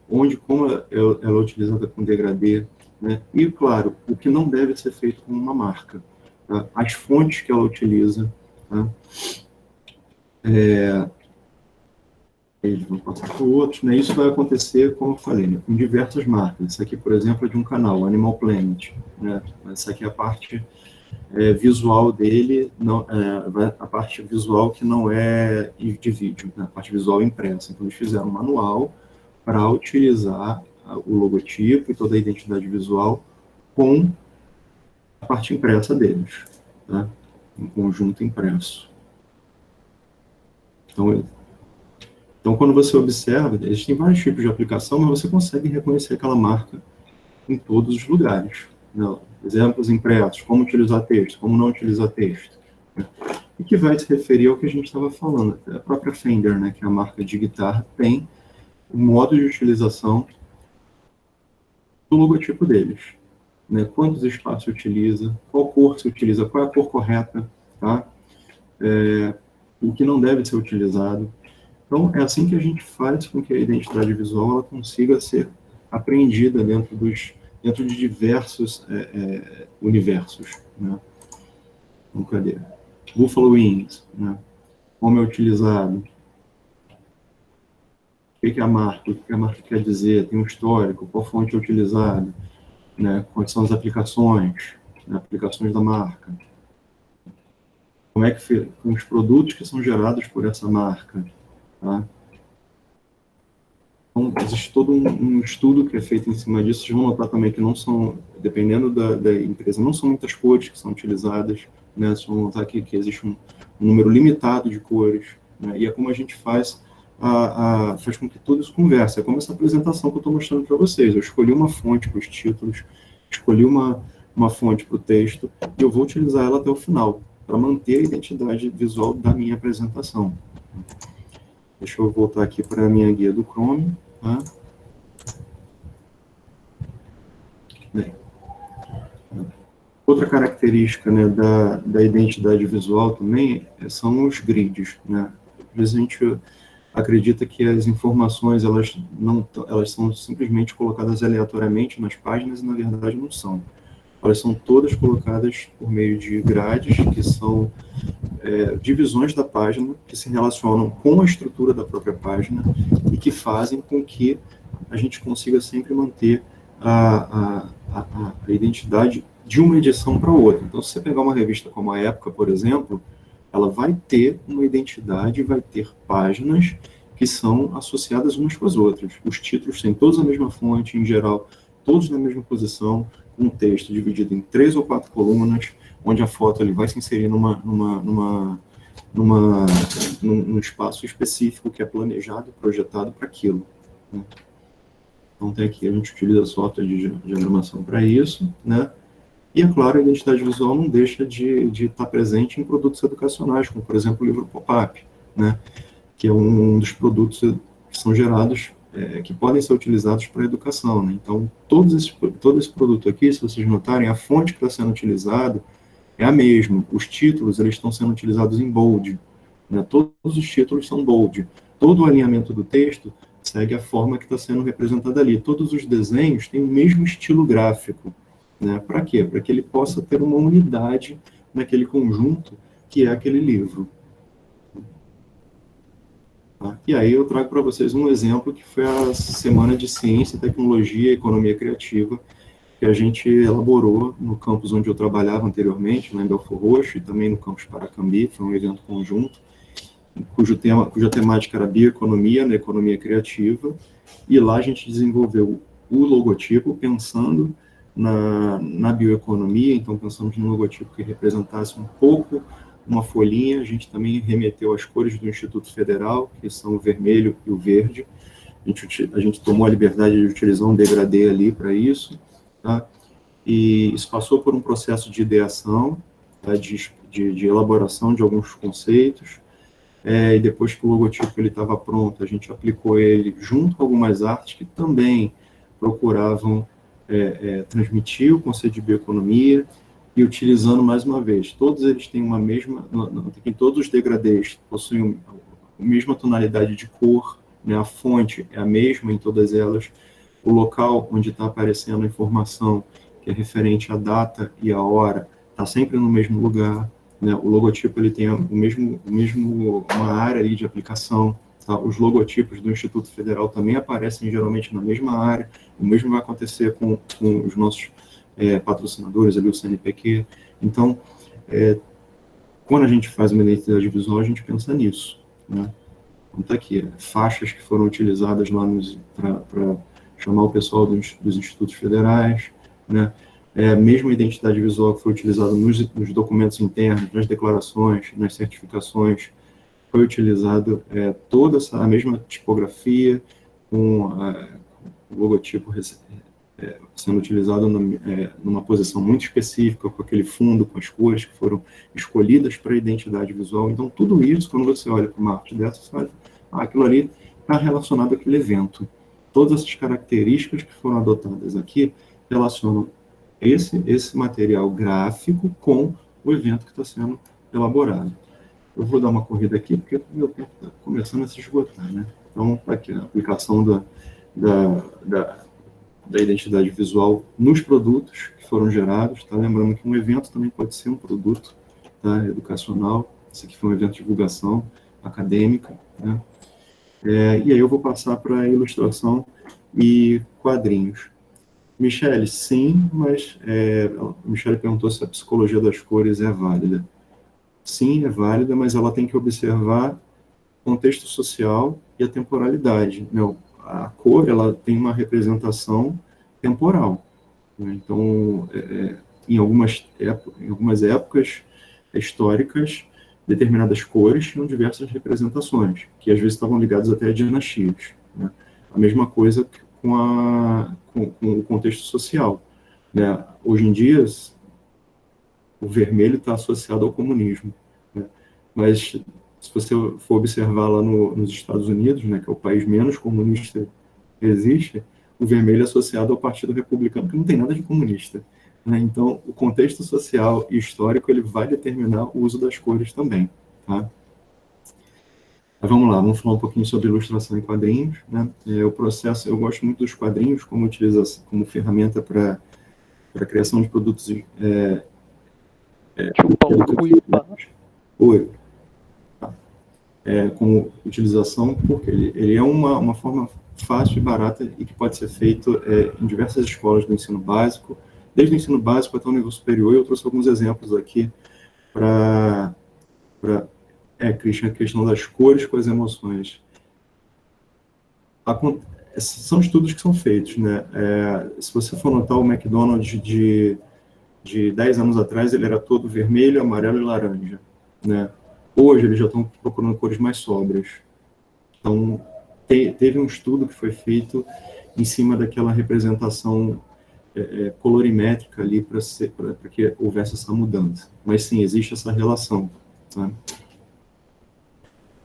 Como ela é utilizada com degradê, né? E, claro, o que não deve ser feito com uma marca, tá? As fontes que ela utiliza, tá? Eles vão passar para outros, né? Isso vai acontecer, como eu falei, né, com diversas marcas. Isso aqui, por exemplo, é de um canal, Animal Planet, né? Essa aqui é a parte visual dele, não, a parte visual que não é de vídeo, né? A parte visual impressa. Então, eles fizeram um manual para utilizar o logotipo e toda a identidade visual com a parte impressa deles, tá? Um conjunto impresso. Então, quando você observa, existem vários tipos de aplicação, mas você consegue reconhecer aquela marca em todos os lugares, né? Exemplos impressos, como utilizar texto, como não utilizar texto, né? E que vai se referir ao que a gente estava falando. A própria Fender, né, que é a marca de guitarra, tem o modo de utilização do logotipo deles, né? Quantos espaços utiliza, qual cor se utiliza, qual é a cor correta, tá? O que não deve ser utilizado. Então, é assim que a gente faz com que a identidade visual ela consiga ser apreendida dentro de diversos universos, né? Então, cadê? Buffalo Wings, né? Como é utilizado, o que é a marca, o que a marca quer dizer, tem um histórico, qual fonte é utilizada, né? Quais são as aplicações, né? Aplicações da marca, como é que com os produtos que são gerados por essa marca, tá? Então, existe todo um estudo que é feito em cima disso. Vocês vão notar também que não são, dependendo da empresa, não são muitas cores que são utilizadas, né? Vocês vão notar que existe um número limitado de cores, né? E é como a gente faz com que tudo isso converse. É como essa apresentação que eu estou mostrando para vocês. Eu escolhi uma fonte para os títulos, escolhi uma fonte para o texto, e eu vou utilizar ela até o final, para manter a identidade visual da minha apresentação. Deixa eu voltar aqui para a minha guia do Chrome. Tá? Bem, outra característica, né, da identidade visual também são os grids, né? Às vezes a gente acredita que as informações elas são simplesmente colocadas aleatoriamente nas páginas e, na verdade, não são. Elas são todas colocadas por meio de grades, que são divisões da página, que se relacionam com a estrutura da própria página e que fazem com que a gente consiga sempre manter a identidade de uma edição para outra. Então, se você pegar uma revista como a Época, por exemplo, ela vai ter uma identidade, vai ter páginas que são associadas umas com as outras. Os títulos têm todos a mesma fonte, em geral, todos na mesma posição, um texto dividido em 3 ou 4 colunas, onde a foto ele vai se inserir num espaço específico que é planejado e projetado para aquilo, né? Então, tem aqui, a gente utiliza software de diagramação para isso, né? E, é claro, a identidade visual não deixa de estar presente em produtos educacionais, como, por exemplo, o livro pop-up, né? Que é um dos produtos que são gerados, que podem ser utilizados para a educação, né? Então, todo esse produto aqui, se vocês notarem, a fonte que está sendo utilizada é a mesma. Os títulos, eles estão sendo utilizados em bold, né? Todos os títulos são bold. Todo o alinhamento do texto segue a forma que está sendo representada ali. Todos os desenhos têm o mesmo estilo gráfico, né? Para quê? Para que ele possa ter uma unidade naquele conjunto que é aquele livro. Tá? E aí eu trago para vocês um exemplo que foi a Semana de Ciência, Tecnologia e Economia Criativa, que a gente elaborou no campus onde eu trabalhava anteriormente, lá em Belford Roxo, e também no campus Paracambi. Foi um evento conjunto, cuja temática era bioeconomia, né, economia criativa, e lá a gente desenvolveu o logotipo pensando na bioeconomia. Então pensamos num logotipo que representasse um pouco uma folhinha. A gente também remeteu às cores do Instituto Federal, que são o vermelho e o verde. A gente tomou a liberdade de utilizar um degradê ali para isso, tá? E isso passou por um processo de ideação, tá? de elaboração de alguns conceitos, e depois que o logotipo estava pronto, a gente aplicou ele junto com algumas artes que também procuravam transmitir o conceito de bioeconomia, e utilizando, mais uma vez, todos eles têm uma mesma, todos os degradês possuem a mesma tonalidade de cor, né? A fonte é a mesma em todas elas, o local onde está aparecendo a informação, que é referente à data e à hora, está sempre no mesmo lugar, né? O logotipo ele tem uma área ali de aplicação, tá? Os logotipos do Instituto Federal também aparecem geralmente na mesma área, o mesmo vai acontecer com os nossos patrocinadores, ali o CNPq. Então, quando a gente faz uma identidade visual, a gente pensa nisso, né? Então, tá aqui, faixas que foram utilizadas lá para chamar o pessoal dos institutos federais, né? Mesmo a identidade visual que foi utilizada nos documentos internos, nas declarações, nas certificações, foi utilizado toda a mesma tipografia, com o logotipo sendo utilizado numa posição muito específica, com aquele fundo, com as cores que foram escolhidas para a identidade visual. Então, tudo isso, quando você olha para uma arte dessa, você olha, aquilo ali está relacionado àquele evento. Todas essas características que foram adotadas aqui relacionam esse material gráfico com o evento que está sendo elaborado. Eu vou dar uma corrida aqui, porque o meu tempo está começando a se esgotar, né? Então, aqui a aplicação da identidade visual nos produtos que foram gerados, tá? Lembrando que um evento também pode ser um produto, tá? Educacional. Esse aqui foi um evento de divulgação acadêmica, né? E aí eu vou passar para ilustração e quadrinhos. Michele, sim, mas Michele perguntou se a psicologia das cores é válida. Sim, é válida, mas ela tem que observar o contexto social e a temporalidade. Né? A cor, ela tem uma representação temporal. Né? Então, em algumas épocas históricas, determinadas cores tinham diversas representações, que às vezes estavam ligadas até a dinastias. Né? A mesma coisa com o contexto social. Né? Hoje em dia, o vermelho está associado ao comunismo. Né? Mas, se você for observar lá nos Estados Unidos, né, que é o país menos comunista que existe, o vermelho é associado ao Partido Republicano, que não tem nada de comunista. Né? Então, o contexto social e histórico ele vai determinar o uso das cores também. Tá? Mas vamos lá, vamos falar um pouquinho sobre ilustração em quadrinhos. Né? O processo, eu gosto muito dos quadrinhos como ferramenta para a criação de produtos. Como utilização, porque ele é uma forma fácil e barata e que pode ser feito em diversas escolas do ensino básico, desde o ensino básico até o nível superior. Eu trouxe alguns exemplos aqui para Christian, a questão das cores com as emoções. São estudos que são feitos, né? Se você for notar, o McDonald's de 10 anos atrás, ele era todo vermelho, amarelo e laranja, né? Hoje, eles já estão procurando cores mais sóbrias. Então, teve um estudo que foi feito em cima daquela representação colorimétrica ali para que houvesse essa mudança. Mas, sim, existe essa relação. Tá?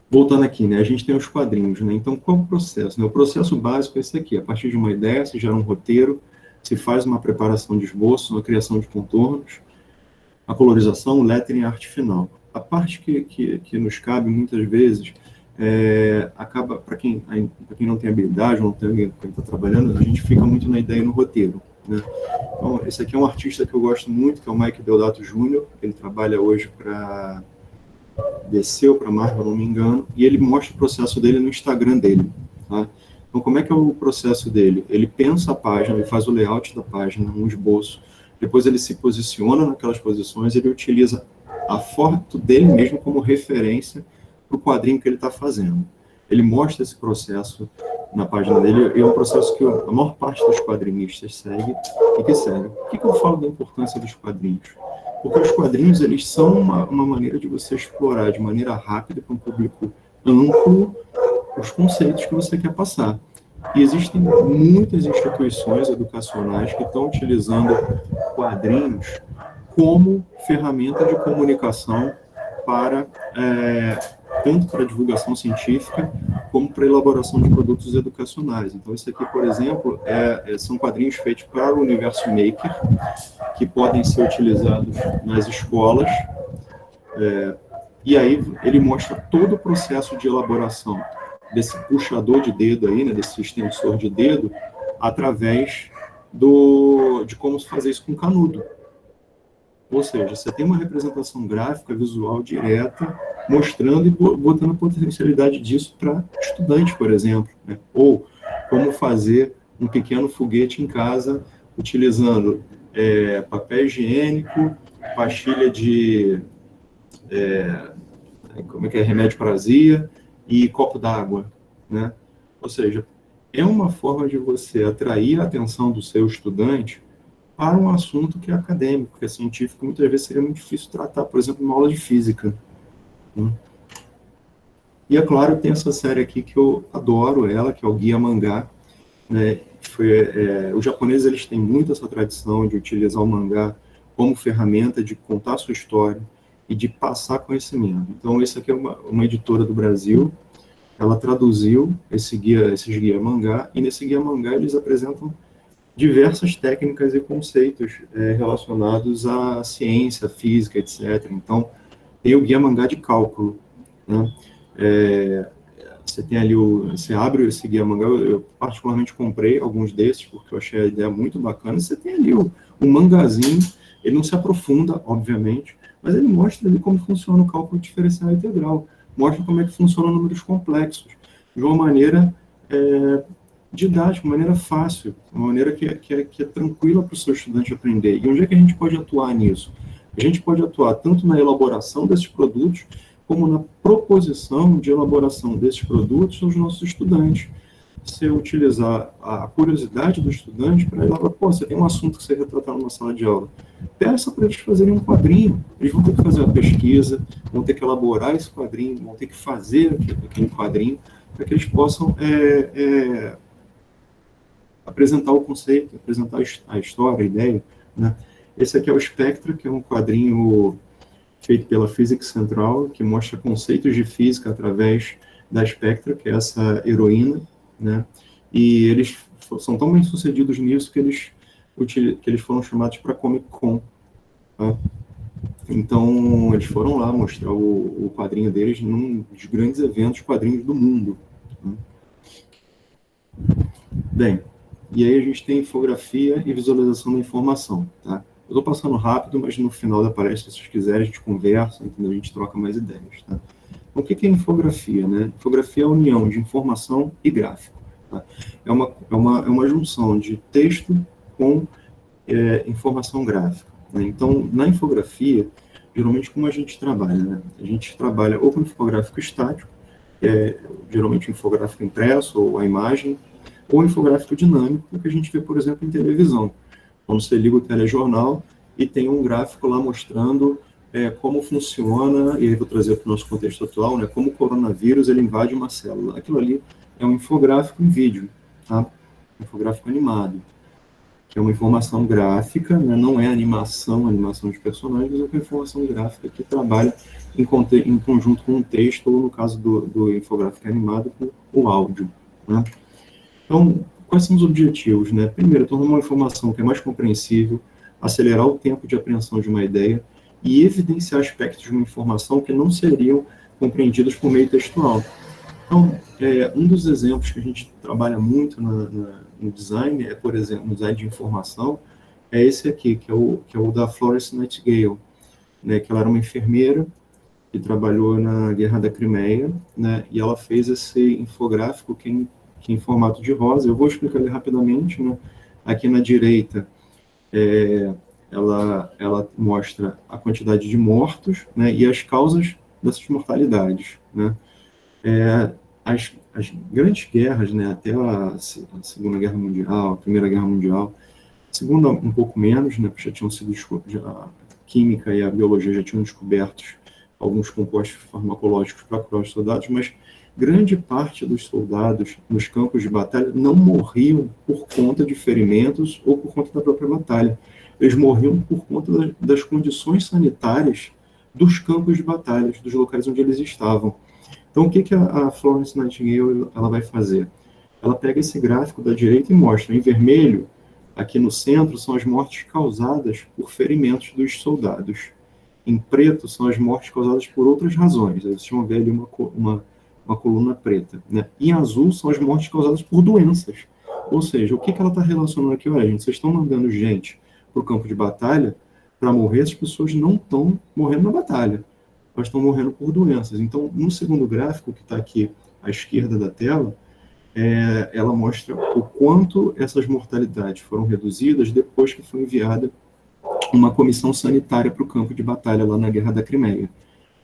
Voltando aqui, né, a gente tem os quadrinhos. Né? Então, qual é o processo? Né? O processo básico é esse aqui. A partir de uma ideia, se gera um roteiro, se faz uma preparação de esboço, uma criação de contornos, a colorização, o lettering e a arte final. A parte que nos cabe, muitas vezes, acaba, para quem não tem habilidade, não tem alguém que está trabalhando, a gente fica muito na ideia e no roteiro. Né? Então, esse aqui é um artista que eu gosto muito, que é o Mike Deodato Jr., ele trabalha hoje para DC ou para Marvel, não me engano, e ele mostra o processo dele no Instagram dele. Tá? Então, como é que é o processo dele? Ele pensa a página, ele faz o layout da página, um esboço, depois ele se posiciona naquelas posições, ele utiliza a foto dele mesmo como referência para o quadrinho que ele está fazendo. Ele mostra esse processo na página dele, e é um processo que a maior parte dos quadrinistas segue e que segue. Por que eu falo da importância dos quadrinhos? Porque os quadrinhos, eles são uma maneira de você explorar de maneira rápida para um público amplo os conceitos que você quer passar. E existem muitas instituições educacionais que estão utilizando quadrinhos como ferramenta de comunicação para tanto para divulgação científica como para elaboração de produtos educacionais. Então, isso aqui, por exemplo, são quadrinhos feitos para o universo maker, que podem ser utilizados nas escolas, e aí ele mostra todo o processo de elaboração desse puxador de dedo aí, né, desse extensor de dedo, através de como se fazer isso com canudo. Ou seja, você tem uma representação gráfica, visual direta, mostrando e botando a potencialidade disso para estudante, por exemplo, né? Ou como fazer um pequeno foguete em casa, utilizando papel higiênico, pastilha de remédio para azia e copo d'água, né? Ou seja, é uma forma de você atrair a atenção do seu estudante para um assunto que é acadêmico, que é científico, muitas vezes seria muito difícil tratar, por exemplo, uma aula de física, né? E, é claro, tem essa série aqui que eu adoro ela, que é o Guia Mangá, né? Os japoneses, eles têm muito essa tradição de utilizar o mangá como ferramenta de contar a sua história e de passar conhecimento. Então, esse aqui é uma editora do Brasil, ela traduziu esses guia mangá, e nesse guia mangá eles apresentam diversas técnicas e conceitos relacionados à ciência, física, etc. Então, tem o guia mangá de cálculo, né? Você tem ali você abre esse guia mangá, eu particularmente comprei alguns desses, porque eu achei a ideia muito bacana. Você tem ali o mangazinho, ele não se aprofunda, obviamente, mas ele mostra ali como funciona o cálculo diferencial integral, mostra como é que funcionam números complexos, de uma maneira didática, uma maneira fácil, uma maneira que é tranquila para o seu estudante aprender. E onde é que a gente pode atuar nisso? A gente pode atuar tanto na elaboração desses produtos, como na proposição de elaboração desses produtos aos nossos estudantes. Você utilizar a curiosidade do estudante para elaborar, você tem um assunto que você quer tratar numa sala de aula, peça para eles fazerem um quadrinho. Eles vão ter que fazer uma pesquisa, vão ter que elaborar esse quadrinho, vão ter que fazer aquele quadrinho, para que eles possam apresentar o conceito, apresentar a história, a ideia, né? Esse aqui é o Spectra, que é um quadrinho feito pela Physics Central, que mostra conceitos de física através da Spectra, que é essa heroína, né? E eles são tão bem sucedidos nisso que eles foram chamados para Comic Con, tá? Então, eles foram lá mostrar o quadrinho deles num dos grandes eventos quadrinhos do mundo, né? Bem, e aí a gente tem infografia e visualização da informação, tá? Eu estou passando rápido, mas no final da palestra, se vocês quiserem, a gente conversa, entendeu? A gente troca mais ideias, tá? Então, o que é infografia, né? Infografia é a união de informação e gráfico, tá? É uma junção de texto com informação gráfica, né? Então, na infografia, geralmente como a gente trabalha, né? A gente trabalha ou com infográfico estático, que é geralmente um infográfico impresso ou a imagem, ou infográfico dinâmico, que a gente vê, por exemplo, em televisão. Quando você liga o telejornal e tem um gráfico lá mostrando como funciona, e aí vou trazer para o nosso contexto atual, né, como o coronavírus ele invade uma célula. Aquilo ali é um infográfico em vídeo, tá? Um infográfico animado, que é uma informação gráfica, né, não é animação de personagens, mas é uma informação gráfica que trabalha em conjunto com o texto, ou no caso do infográfico animado, com o áudio, né? Então, quais são os objetivos, né? Primeiro, tornar uma informação que é mais compreensível, acelerar o tempo de apreensão de uma ideia e evidenciar aspectos de uma informação que não seriam compreendidos por meio textual. Então, um dos exemplos que a gente trabalha muito no design, por exemplo, no design de informação, é esse aqui, que é o da Florence Nightingale, né? Que ela era uma enfermeira que trabalhou na Guerra da Crimeia, né? E ela fez esse infográfico que em formato de rosa. Eu vou explicar ele rapidamente, né? Aqui na direita, ela mostra a quantidade de mortos, né? E as causas dessas mortalidades, né? As grandes guerras, né? Até a Segunda Guerra Mundial, a Primeira Guerra Mundial, a Segunda um pouco menos, né? Porque já tinham sido a química e a biologia já tinham descobertos alguns compostos farmacológicos para curar os soldados, mas grande parte dos soldados nos campos de batalha não morriam por conta de ferimentos ou por conta da própria batalha. Eles morriam por conta das condições sanitárias dos campos de batalha, dos locais onde eles estavam. Então, o que a Florence Nightingale ela vai fazer? Ela pega esse gráfico da direita e mostra, em vermelho, aqui no centro, são as mortes causadas por ferimentos dos soldados. Em preto, são as mortes causadas por outras razões. Vocês vão ver ali uma coluna preta, né? Em azul são as mortes causadas por doenças. Ou seja, o que ela está relacionando aqui? Olha, gente, vocês estão mandando gente para o campo de batalha para morrer, as pessoas não estão morrendo na batalha, elas estão morrendo por doenças. Então, no segundo gráfico, que está aqui à esquerda da tela, ela mostra o quanto essas mortalidades foram reduzidas depois que foi enviada uma comissão sanitária para o campo de batalha lá na Guerra da Crimeia.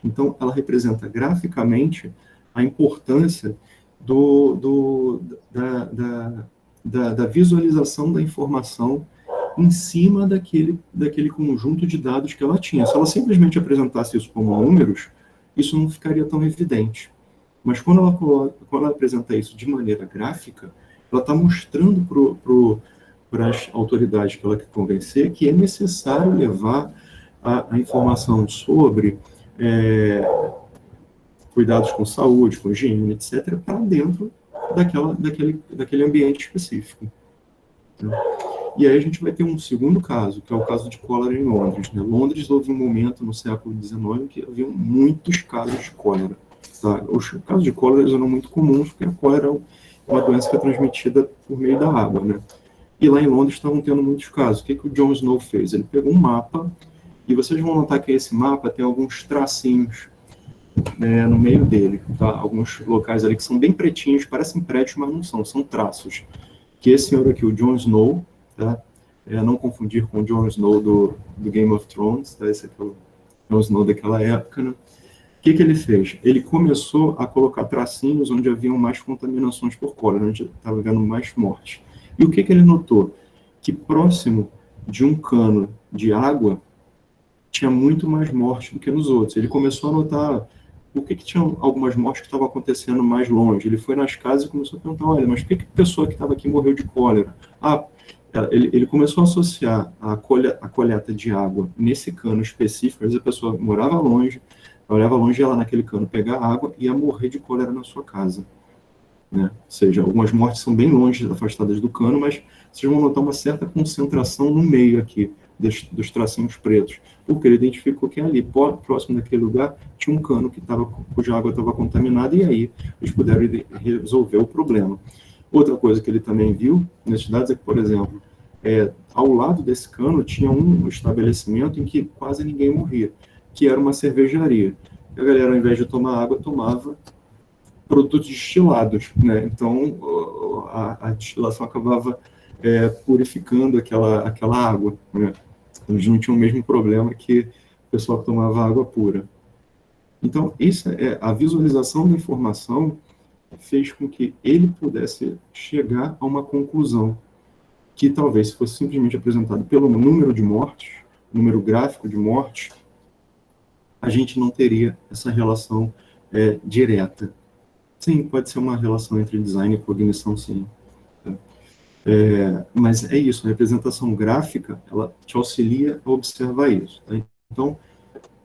Então, ela representa graficamente a importância da visualização da informação em cima daquele conjunto de dados que ela tinha. Se ela simplesmente apresentasse isso como números, isso não ficaria tão evidente. Mas quando ela apresenta isso de maneira gráfica, ela está mostrando para as autoridades que ela quer convencer que é necessário levar a informação sobre cuidados com saúde, com higiene, etc., para dentro daquele ambiente específico. Né? E aí a gente vai ter um segundo caso, que é o caso de cólera em Londres. Né? Londres houve um momento no século XIX que havia muitos casos de cólera. Tá? Os casos de cólera eram muito comuns, porque a cólera é uma doença que é transmitida por meio da água. Né? E lá em Londres estavam tendo muitos casos. O que o John Snow fez? Ele pegou um mapa, e vocês vão notar que esse mapa tem alguns tracinhos no meio dele, tá? Alguns locais ali que são bem pretinhos, parecem prédios, mas não são traços. Que esse senhor aqui, o Jon Snow, tá? Não confundir com o Jon Snow do Game of Thrones, tá? Esse aqui é o Jon Snow daquela época, né? O que ele fez? Ele começou a colocar tracinhos onde haviam mais contaminações por cólera, onde estava havendo mais morte. E o que ele notou? Que próximo de um cano de água tinha muito mais morte do que nos outros. Ele começou a notar por que tinha algumas mortes que estavam acontecendo mais longe. Ele foi nas casas e começou a perguntar, olha, mas por que a pessoa que estava aqui morreu de cólera? Ele começou a associar a coleta de água nesse cano específico. Às vezes a pessoa morava longe, olhava longe, ia lá naquele cano pegar água e ia morrer de cólera na sua casa. Né? Ou seja, algumas mortes são bem longe, afastadas do cano, mas vocês vão notar uma certa concentração no meio aqui, dos tracinhos pretos, porque ele identificou que ali, próximo daquele lugar, tinha um cano cuja água estava contaminada, e aí eles puderam resolver o problema. Outra coisa que ele também viu nesses dados é que, por exemplo, ao lado desse cano tinha um estabelecimento em que quase ninguém morria, que era uma cervejaria. A galera, ao invés de tomar água, tomava produtos destilados, né? Então, a destilação acabava purificando aquela água, né? Eles não tinham o mesmo problema que o pessoal que tomava água pura. Então, a visualização da informação fez com que ele pudesse chegar a uma conclusão que talvez, se fosse simplesmente apresentado pelo número de mortes, número gráfico de mortes, a gente não teria essa relação direta. Sim, pode ser uma relação entre design e cognição, sim. Mas é isso, a representação gráfica, ela te auxilia a observar isso. Tá? Então,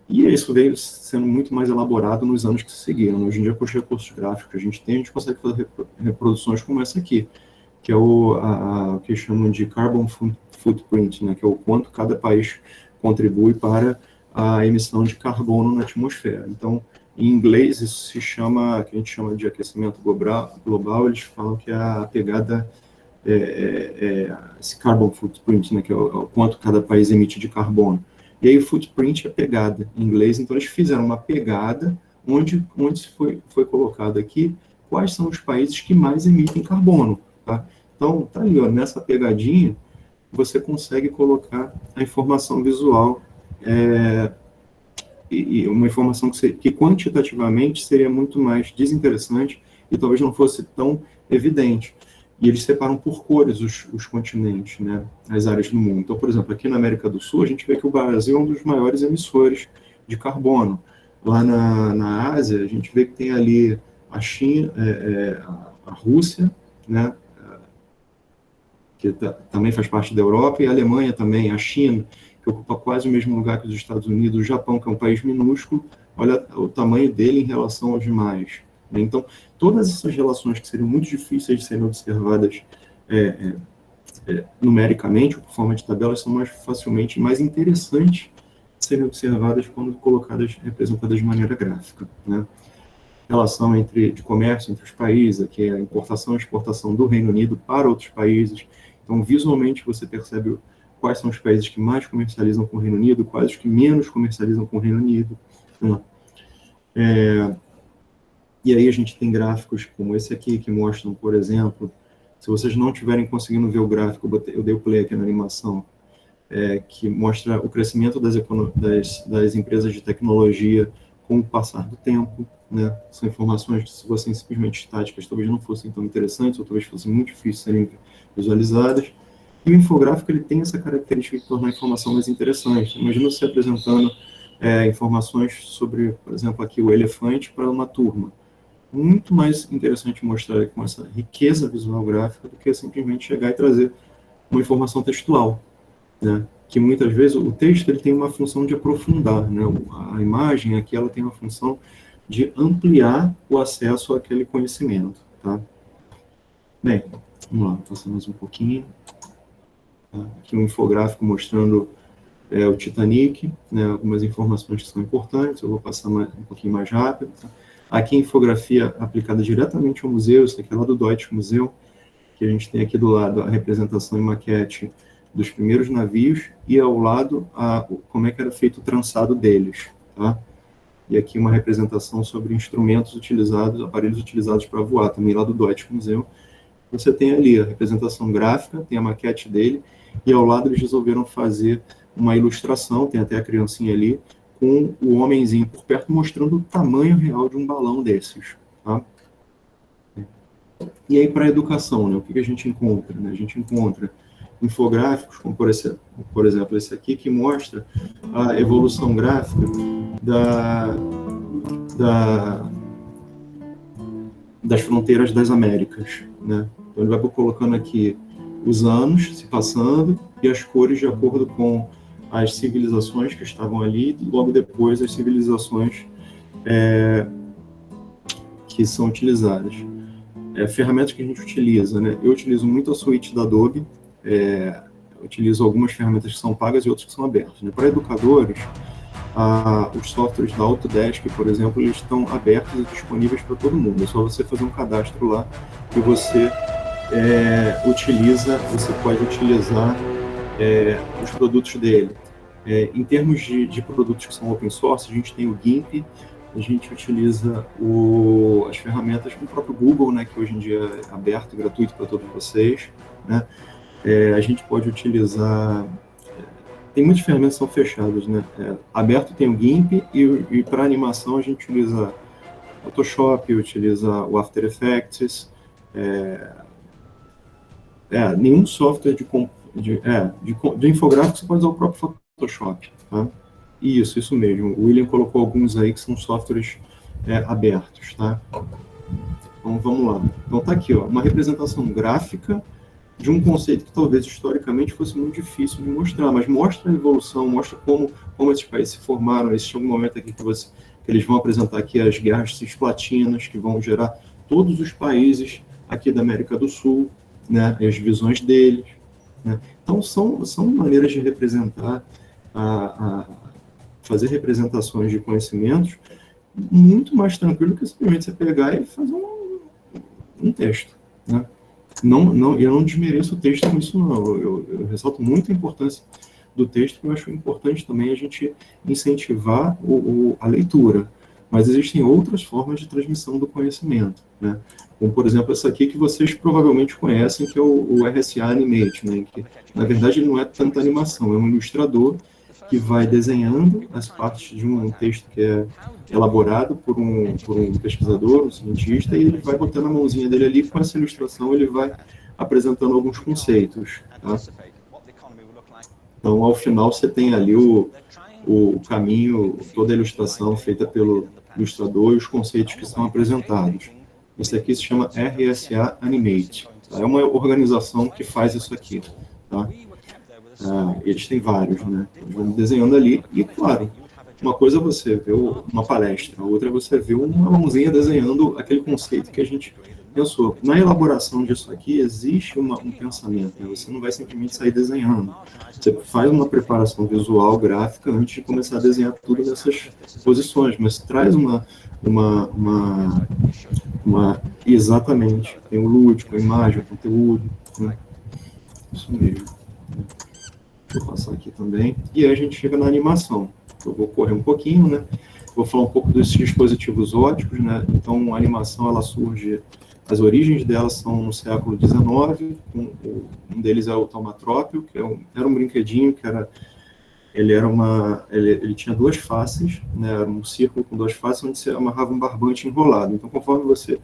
e isso veio sendo muito mais elaborado nos anos que se seguiram. Hoje em dia, com os recursos gráficos que a gente consegue fazer reproduções como essa aqui, que é o que chamam de carbon footprint, né? Que é o quanto cada país contribui para a emissão de carbono na atmosfera. Então, em inglês, isso se chama, que a gente chama de aquecimento global, eles falam que é a pegada, esse carbon footprint, né, que é o quanto cada país emite de carbono. E aí o footprint é pegada, em inglês, então eles fizeram uma pegada onde foi colocado aqui quais são os países que mais emitem carbono. Tá? Então, tá ali, ó, nessa pegadinha, você consegue colocar a informação visual, e uma informação que quantitativamente seria muito mais desinteressante e talvez não fosse tão evidente. E eles separam por cores os continentes, né, as áreas do mundo. Então, por exemplo, aqui na América do Sul, a gente vê que o Brasil é um dos maiores emissores de carbono. Lá na Ásia, a gente vê que tem ali a China, a Rússia, né, que também faz parte da Europa, e a Alemanha também, a China, que ocupa quase o mesmo lugar que os Estados Unidos, o Japão, que é um país minúsculo, olha o tamanho dele em relação aos demais. Então, todas essas relações que seriam muito difíceis de serem observadas numericamente, ou por forma de tabelas, são mais facilmente, mais interessantes de serem observadas quando colocadas, representadas de maneira gráfica. Né? relação de comércio entre os países, aqui é a importação e exportação do Reino Unido para outros países. Então, visualmente, você percebe quais são os países que mais comercializam com o Reino Unido, quais os que menos comercializam com o Reino Unido. Né? E aí a gente tem gráficos como esse aqui, que mostram, por exemplo, se vocês não estiverem conseguindo ver o gráfico, eu dei o play aqui na animação, que mostra o crescimento das empresas de tecnologia com o passar do tempo. Né? São informações que, se fossem simplesmente estáticas, talvez não fossem tão interessantes, ou talvez fossem muito difíceis de serem visualizadas. E o infográfico ele tem essa característica de tornar a informação mais interessante. Imagina você apresentando informações sobre, por exemplo, aqui o elefante para uma turma. Muito mais interessante mostrar com essa riqueza visual gráfica do que simplesmente chegar e trazer uma informação textual, né? Que muitas vezes o texto ele tem uma função de aprofundar, né? A imagem aqui ela tem uma função de ampliar o acesso àquele conhecimento, tá? Bem, vamos lá, passar mais um pouquinho. Tá? Aqui um infográfico mostrando o Titanic, né? Algumas informações que são importantes, eu vou passar um pouquinho mais rápido. Tá? Aqui a infografia aplicada diretamente ao museu, isso aqui é lá do Deutsche Museum, que a gente tem aqui do lado a representação em maquete dos primeiros navios e ao lado como é que era feito o trançado deles, tá? E aqui uma representação sobre instrumentos utilizados, aparelhos utilizados para voar, também lá do Deutsche Museum. Você tem ali a representação gráfica, tem a maquete dele, e ao lado eles resolveram fazer uma ilustração, tem até a criancinha ali, com o homenzinho por perto, mostrando o tamanho real de um balão desses, tá? E aí, para a educação, né, o que a gente encontra? Né? A gente encontra infográficos, como por exemplo esse aqui, que mostra a evolução gráfica das fronteiras das Américas, né? Então ele vai colocando aqui os anos se passando e as cores de acordo com as civilizações que estavam ali, e logo depois as civilizações que são utilizadas. Ferramentas que a gente utiliza, né? Eu utilizo muito a suíte da Adobe, utilizo algumas ferramentas que são pagas e outras que são abertas. Né? Para educadores, os softwares da Autodesk, por exemplo, eles estão abertos e disponíveis para todo mundo. É só você fazer um cadastro lá e você você pode utilizar os produtos dele. Em termos de produtos que são open source, a gente tem o GIMP, a gente utiliza as ferramentas do próprio Google, né, que hoje em dia é aberto e gratuito para todos vocês, né? A gente pode utilizar... Tem muitas ferramentas que são fechadas, né? Aberto tem o GIMP e para animação a gente utiliza Photoshop, utiliza o After Effects. Nenhum software de infográfico você pode usar o próprio Photoshop, tá? Isso mesmo. O William colocou alguns aí que são softwares abertos, tá? Então, vamos lá. Então, tá aqui, ó, uma representação gráfica de um conceito que talvez historicamente fosse muito difícil de mostrar, mas mostra a evolução, mostra como esses países se formaram. Existe algum momento aqui que eles vão apresentar aqui as guerras cisplatinas, que vão gerar todos os países aqui da América do Sul, né, as divisões deles, né? Então, são maneiras de representar, fazer representações de conhecimentos muito mais tranquilo que simplesmente você pegar e fazer um texto, né? Eu não desmereço o texto com isso, não. Eu ressalto muito a importância do texto, porque eu acho importante também a gente incentivar a leitura. Mas existem outras formas de transmissão do conhecimento, né? Como, por exemplo, essa aqui que vocês provavelmente conhecem, que é o RSA Animate, né? Que, na verdade, ele não é tanta animação, é um ilustrador que vai desenhando as partes de um texto que é elaborado por um pesquisador, um cientista, e ele vai botando a mãozinha dele ali, com essa ilustração ele vai apresentando alguns conceitos, tá? Então, ao final, você tem ali o caminho, toda a ilustração feita pelo ilustrador e os conceitos que são apresentados. Esse aqui se chama RSA Animate. Tá? É uma organização que faz isso aqui, tá? Eles têm vários, né? Eles vão desenhando ali, e claro, uma coisa é você ver uma palestra, a outra é você ver uma mãozinha desenhando aquele conceito que a gente pensou. Na elaboração disso aqui, existe um pensamento, né? Você não vai simplesmente sair desenhando. Você faz uma preparação visual, gráfica, antes de começar a desenhar tudo nessas posições, mas traz uma exatamente, tem o lúdico, a imagem, o conteúdo, né? Isso mesmo. Vou passar aqui também. E aí a gente chega na animação. Eu vou correr um pouquinho, né? Vou falar um pouco dos dispositivos óticos, né? Então, a animação, ela surge, as origens dela são no século XIX, um deles é o Thaumatrope, que era um brinquedinho que era, ele tinha duas faces, né? Era um círculo com duas faces, onde você amarrava um barbante enrolado. Então, conforme você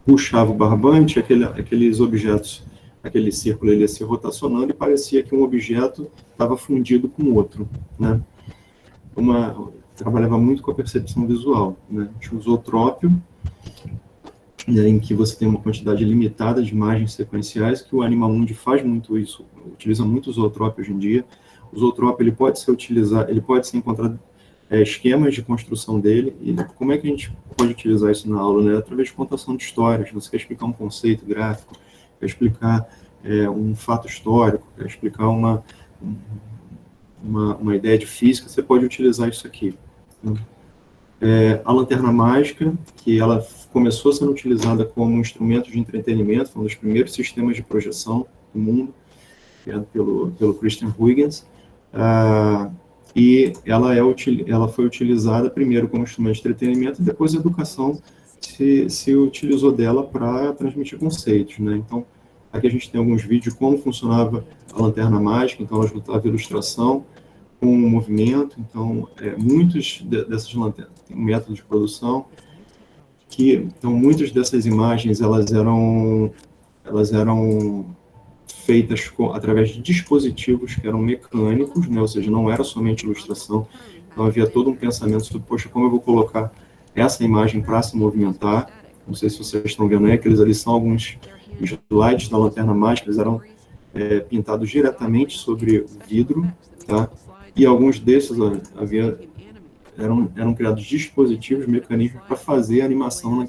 puxava o barbante, aqueles objetos, aquele círculo, ele ia se rotacionando e parecia que um objeto estava fundido com o outro, né? Trabalhava muito com a percepção visual, né? A gente usou o trópio, em que você tem uma quantidade limitada de imagens sequenciais, que o Anima Mundi faz muito isso, utiliza muito o zootrópio hoje em dia. O zootrópio, ele pode ser encontrado esquemas de construção dele, e como é que a gente pode utilizar isso na aula, né? Através de contação de histórias. Você quer explicar um conceito gráfico, quer explicar um fato histórico, quer explicar uma ideia de física, você pode utilizar isso aqui. A lanterna mágica, que ela começou sendo utilizada como um instrumento de entretenimento, foi um dos primeiros sistemas de projeção do mundo, criado pelo Christian Huygens, e ela foi utilizada primeiro como instrumento de entretenimento e depois a educação se utilizou dela para transmitir conceitos, né? Então, aqui a gente tem alguns vídeos de como funcionava a lanterna mágica. Então, ela juntava ilustração com o movimento. Então, muitas dessas lanternas tem um método de produção então, muitas dessas imagens, elas eram feitas através de dispositivos que eram mecânicos, né? Ou seja, não era somente ilustração. Então, havia todo um pensamento sobre, poxa, como eu vou colocar essa imagem para se movimentar? Não sei se vocês estão vendo aí, aqueles ali são alguns slides da lanterna mágica, eles eram pintados diretamente sobre o vidro, tá? E alguns desses eram criados dispositivos, mecanismos para fazer a animação,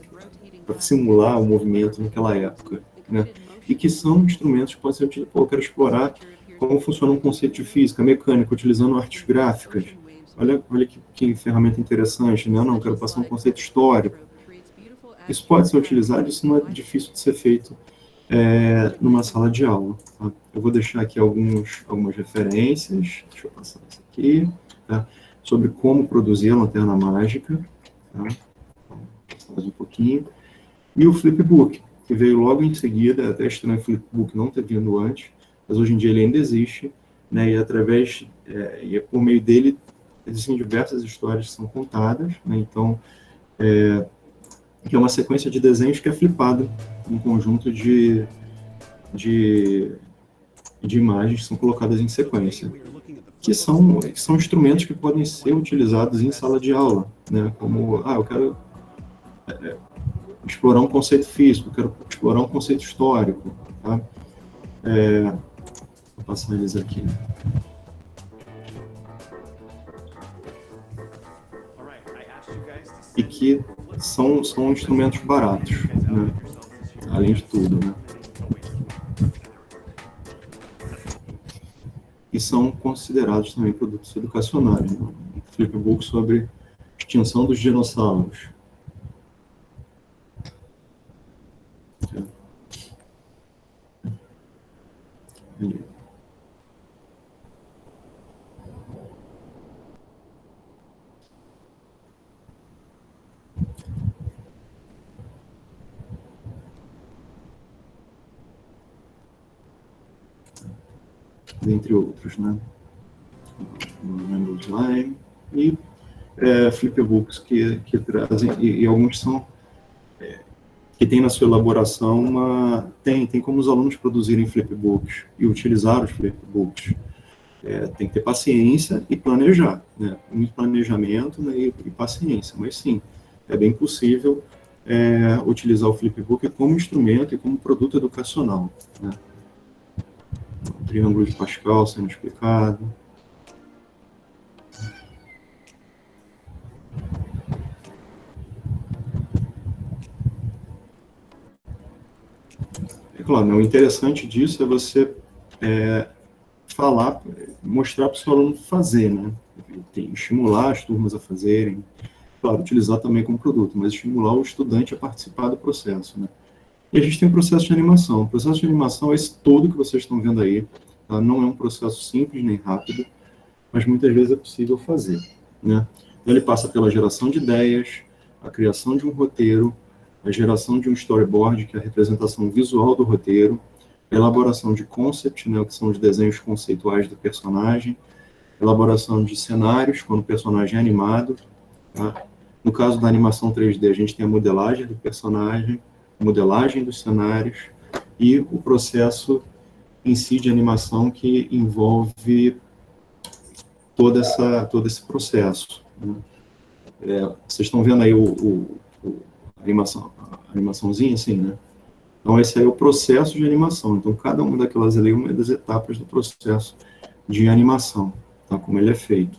para simular o movimento naquela época, né? E que são instrumentos que podem ser utilizados. Eu quero explorar como funciona um conceito de física, mecânica, utilizando artes gráficas. Olha que ferramenta interessante, né? Não, eu quero passar um conceito histórico. Isso pode ser utilizado, isso não é difícil de ser feito numa sala de aula. Tá? Eu vou deixar aqui algumas referências, deixa eu passar isso aqui, tá? Sobre como produzir a lanterna mágica, tá? Mais um pouquinho. E o flipbook, que veio logo em seguida, é até estranho o flipbook não ter vindo antes, mas hoje em dia ele ainda existe, né? E por meio dele existem diversas histórias que são contadas, né? Então, que é uma sequência de desenhos que é flipada, um conjunto de imagens que são colocadas em sequência, que são instrumentos que podem ser utilizados em sala de aula, né? Como, eu quero explorar um conceito físico, eu quero explorar um conceito histórico, tá? Vou passar eles aqui. E que são instrumentos baratos, né? Além de tudo, né? E são considerados também produtos educacionais, né? Um flipbook sobre extinção dos dinossauros. Entre outros, né? Slime e flipbooks que trazem, e alguns são que tem na sua elaboração tem como os alunos produzirem flipbooks e utilizar os flipbooks. Tem que ter paciência e planejar, né? Muito planejamento, né? e paciência, mas sim, é bem possível utilizar o flipbook como instrumento e como produto educacional, né? O triângulo de Pascal sendo explicado. É claro, né? O interessante disso é você mostrar para o seu aluno fazer, né? Estimular as turmas a fazerem, claro, utilizar também como produto, mas estimular o estudante a participar do processo, né? E a gente tem o processo de animação. O processo de animação é esse todo que vocês estão vendo aí, tá? Não é um processo simples nem rápido, mas muitas vezes é possível fazer, né? Então, ele passa pela geração de ideias, a criação de um roteiro, a geração de um storyboard, que é a representação visual do roteiro, a elaboração de concept, né, que são os desenhos conceituais do personagem, elaboração de cenários, quando o personagem é animado, tá? No caso da animação 3D, a gente tem a modelagem do personagem, modelagem dos cenários e o processo em si de animação que envolve todo esse processo, né? Vocês estão vendo aí a animaçãozinha, assim, né? Então, esse aí é o processo de animação. Então, cada uma daquelas ali é uma das etapas do processo de animação, tá? Como ele é feito.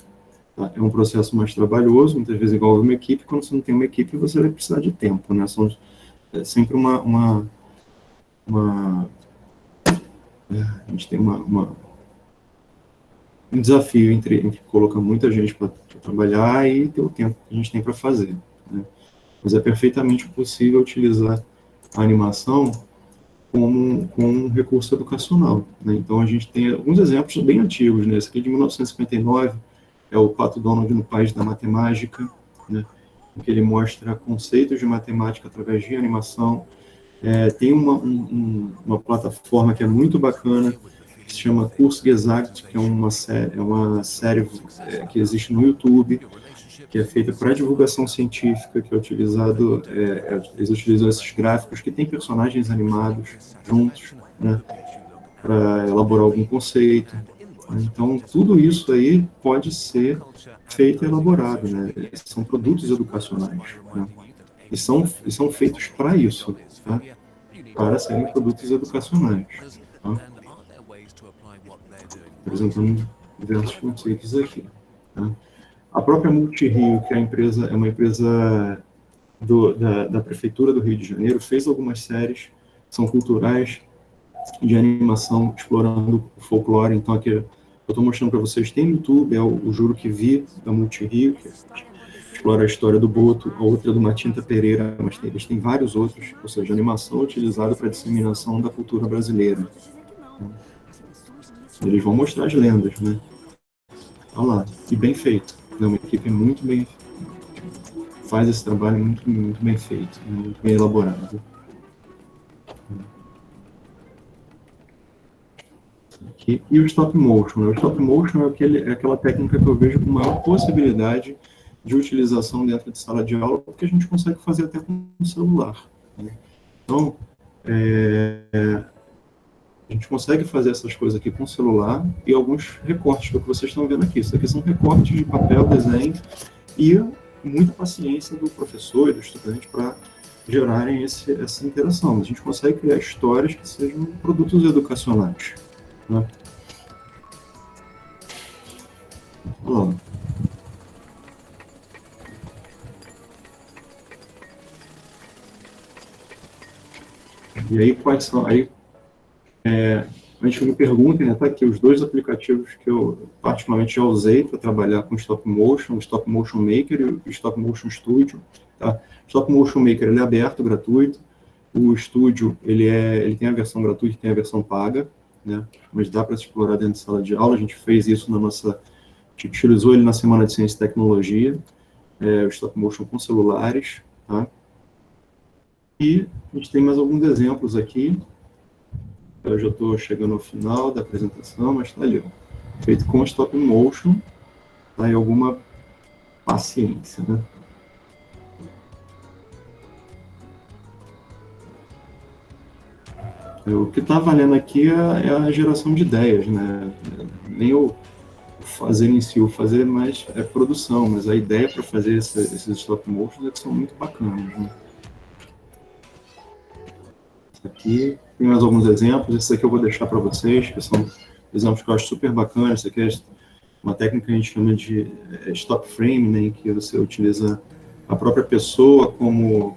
Tá? É um processo mais trabalhoso, muitas vezes envolve uma equipe. Quando você não tem uma equipe, você vai precisar de tempo, né? É sempre a gente tem um desafio entre colocar muita gente para trabalhar e ter o tempo que a gente tem para fazer, né? Mas é perfeitamente possível utilizar a animação como um recurso educacional, né? Então, a gente tem alguns exemplos bem antigos, né? Esse aqui é de 1959, é o Pato Donald no País da Matemática, né? Em que ele mostra conceitos de matemática através de animação. Tem uma plataforma que é muito bacana, que se chama Kurzgesagt, que é uma série que existe no YouTube, que é feita para divulgação científica, que é utilizado, eles utilizam esses gráficos que tem personagens animados juntos, né, para elaborar algum conceito. Então, tudo isso aí pode ser feito e elaborado, né? São produtos educacionais, né? E são feitos para isso, tá? Para serem produtos educacionais, tá? Apresentando diversos conceitos aqui, tá? A própria Multirio, que é uma empresa da Prefeitura do Rio de Janeiro, fez algumas séries, são culturais, de animação, explorando o folclore. Então, aqui eu estou mostrando para vocês, tem no YouTube, é o Juro que Vi, da Multirio, que explora a história do Boto, a outra do Matinta Pereira, mas eles têm vários outros, ou seja, animação utilizada para disseminação da cultura brasileira. Eles vão mostrar as lendas, né? Olha lá, e bem feito. É uma equipe muito bem, faz esse trabalho muito, muito bem feito, muito bem elaborado. Aqui. E o stop motion, né? O stop motion é aquela técnica que eu vejo com maior possibilidade de utilização dentro de sala de aula, porque a gente consegue fazer até com o celular, né? Então, a gente consegue fazer essas coisas aqui com o celular e alguns recortes, que é o que vocês estão vendo aqui. Isso aqui são recortes de papel, desenho e muita paciência do professor e do estudante para gerarem essa interação. A gente consegue criar histórias que sejam produtos educacionais, né? Olha lá. E aí, quais são? Aí, a gente me pergunta, né, tá aqui os dois aplicativos que eu particularmente já usei para trabalhar com Stop Motion, o Stop Motion Maker e o Stop Motion Studio, tá? O Stop Motion Maker, ele é aberto, gratuito. O Studio, ele tem a versão gratuita e tem a versão paga, né? Mas dá para explorar dentro de sala de aula. A gente fez isso a gente utilizou ele na Semana de Ciência e Tecnologia, o Stop Motion com celulares, tá? E a gente tem mais alguns exemplos aqui. Eu já estou chegando ao final da apresentação, mas está ali, ó, feito com stop motion, tá? E alguma paciência, né? O que está valendo aqui é a geração de ideias, né? Nem o fazer em si, o fazer mais é produção, mas a ideia para fazer esses stop motion é que são muito bacanas, né? Aqui tem mais alguns exemplos. Esses aqui eu vou deixar para vocês, que são exemplos que eu acho super bacanas. Isso aqui é uma técnica que a gente chama de stop frame, né, em que você utiliza a própria pessoa como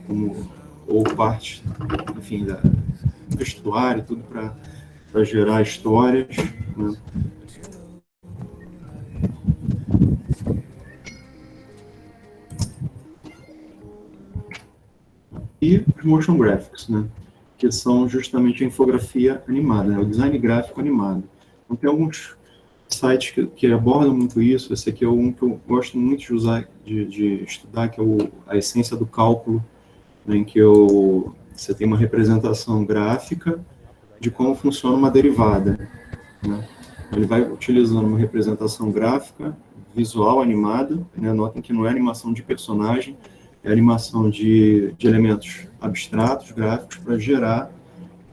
ou parte, enfim, do vestuário, tudo para gerar histórias, né? e os motion graphics, né, que são justamente a infografia animada, né, o design gráfico animado. Então, tem alguns sites que abordam muito isso. Esse aqui é um que eu gosto muito de usar, de estudar, que é a essência do cálculo, né, em que você tem uma representação gráfica de como funciona uma derivada, né. Ele vai utilizando uma representação gráfica, visual, animada, né, notem que não é animação de personagem, é animação de elementos abstratos, gráficos, para gerar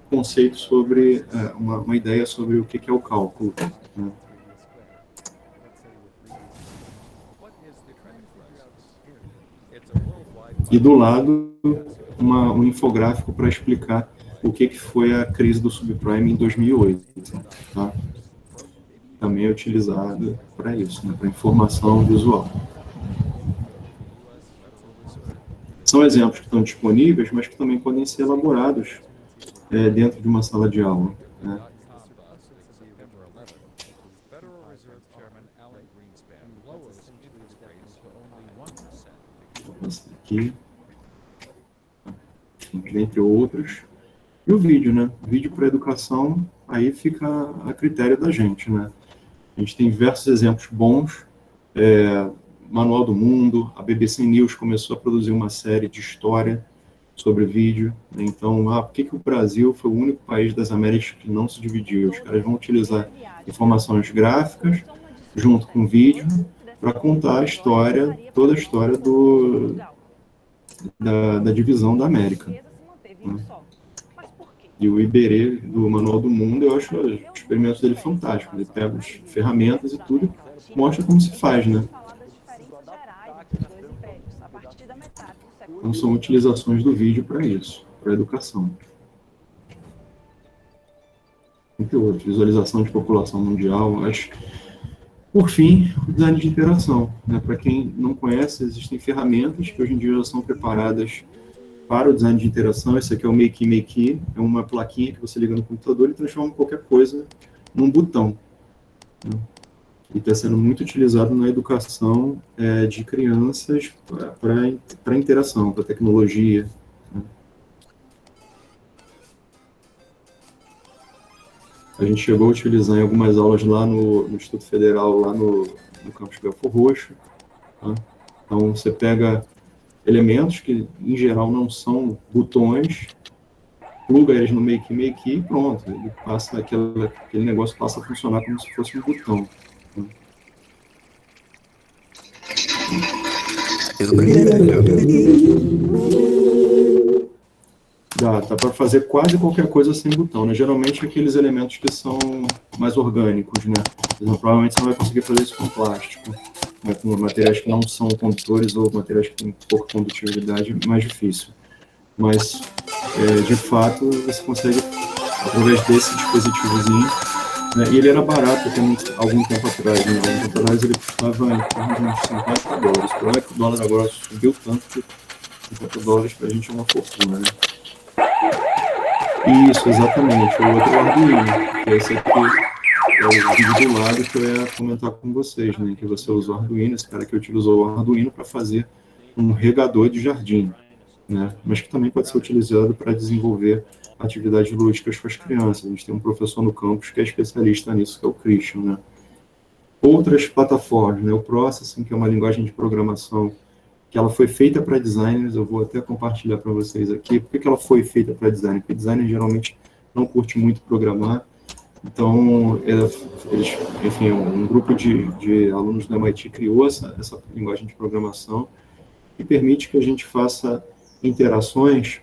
conceitos sobre, uma ideia sobre o que é o cálculo, né. E do lado, um infográfico para explicar o que foi a crise do subprime em 2008. Tá? Também é utilizado para isso, né, para informação visual. São exemplos que estão disponíveis, mas que também podem ser elaborados dentro de uma sala de aula, né? Aqui, entre outros. E o vídeo, né? Vídeo para educação, aí fica a critério da gente, né? A gente tem diversos exemplos bons, Manual do Mundo, a BBC News começou a produzir uma série de história sobre vídeo, né? Então, por que o Brasil foi o único país das Américas que não se dividiu? Os caras vão utilizar informações gráficas junto com vídeo para contar a história, toda a história da divisão da América, né? E o Iberê, do Manual do Mundo, eu acho os experimentos dele fantásticos. Ele pega as ferramentas e tudo, mostra como se faz, né? Então, são utilizações do vídeo para isso, para a educação. Entre outros, visualização de população mundial, mas, por fim, o design de interação, né? Para quem não conhece, existem ferramentas que hoje em dia já são preparadas para o design de interação. Esse aqui é o Makey, é uma plaquinha que você liga no computador e transforma qualquer coisa num botão, né? E está sendo muito utilizado na educação de crianças para interação, para tecnologia, né? A gente chegou a utilizar em algumas aulas lá no Instituto Federal, lá no campus Belfor Roxo, tá? Então, você pega elementos que, em geral, não são botões, pluga eles no Makey e pronto, ele passa, aquele negócio passa a funcionar como se fosse um botão. Dá para fazer quase qualquer coisa sem botão, né? Geralmente aqueles elementos que são mais orgânicos, né? Então, provavelmente você não vai conseguir fazer isso com plástico, né? Com materiais que não são condutores ou materiais que têm pouca condutividade, é mais difícil. Mas, de fato, você consegue, através desse dispositivozinho, né? E ele era barato até algum tempo atrás, né? Algum tempo atrás ele custava uns $50. O problema é que o dólar agora subiu tanto que $50 para a gente é uma fortuna, né? Isso, exatamente. O outro é o Arduino, que esse aqui é o vídeo do lado que eu ia comentar com vocês, né? Que você usa o Arduino, esse cara que utilizou o Arduino para fazer um regador de jardim, né? Mas que também pode ser utilizado para desenvolver atividades lúdicas com as crianças. A gente tem um professor no campus que é especialista nisso, que é o Christian, né? Outras plataformas, né? O Processing, que é uma linguagem de programação que ela foi feita para designers, eu vou até compartilhar para vocês aqui. Por que ela foi feita para designer? Porque designer geralmente não curte muito programar, então, enfim, um grupo de alunos do MIT criou essa linguagem de programação que permite que a gente faça interações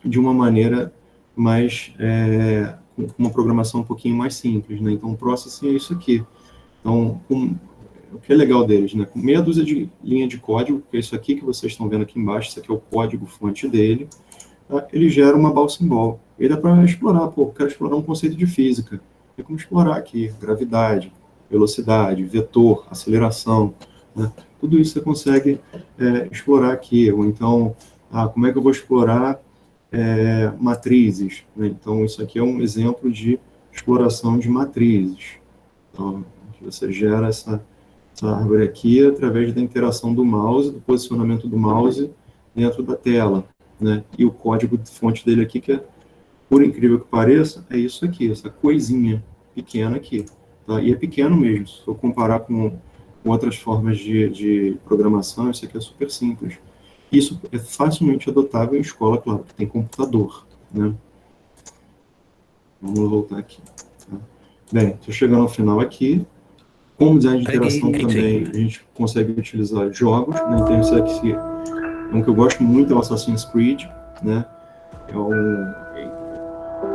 de uma maneira mais, com uma programação um pouquinho mais simples, né? Então, o Processing é isso aqui. Então, o que é legal deles, né? Com meia dúzia de linha de código, que é isso aqui que vocês estão vendo aqui embaixo, isso aqui é o código-fonte dele, tá? Ele gera uma ball symbol. E dá para explorar, eu quero explorar um conceito de física. Tem como explorar aqui gravidade, velocidade, vetor, aceleração, né? Tudo isso você consegue explorar aqui. Ou então, como é que eu vou explorar matrizes, né? Então, isso aqui é um exemplo de exploração de matrizes. Então, você gera essa árvore aqui através da interação do mouse, do posicionamento do mouse dentro da tela, né? E o código de fonte dele aqui, que é, por incrível que pareça, é isso aqui, essa coisinha pequena aqui, tá? E é pequeno mesmo, se eu comparar com outras formas de programação, isso aqui é super simples. Isso é facilmente adotável em escola, claro, que tem computador, né? Vamos voltar aqui. Tá? Bem, estou chegando ao final aqui. Como design de interação também, a gente consegue utilizar jogos, né? Então, isso aqui é um que eu gosto muito, é o Assassin's Creed, né?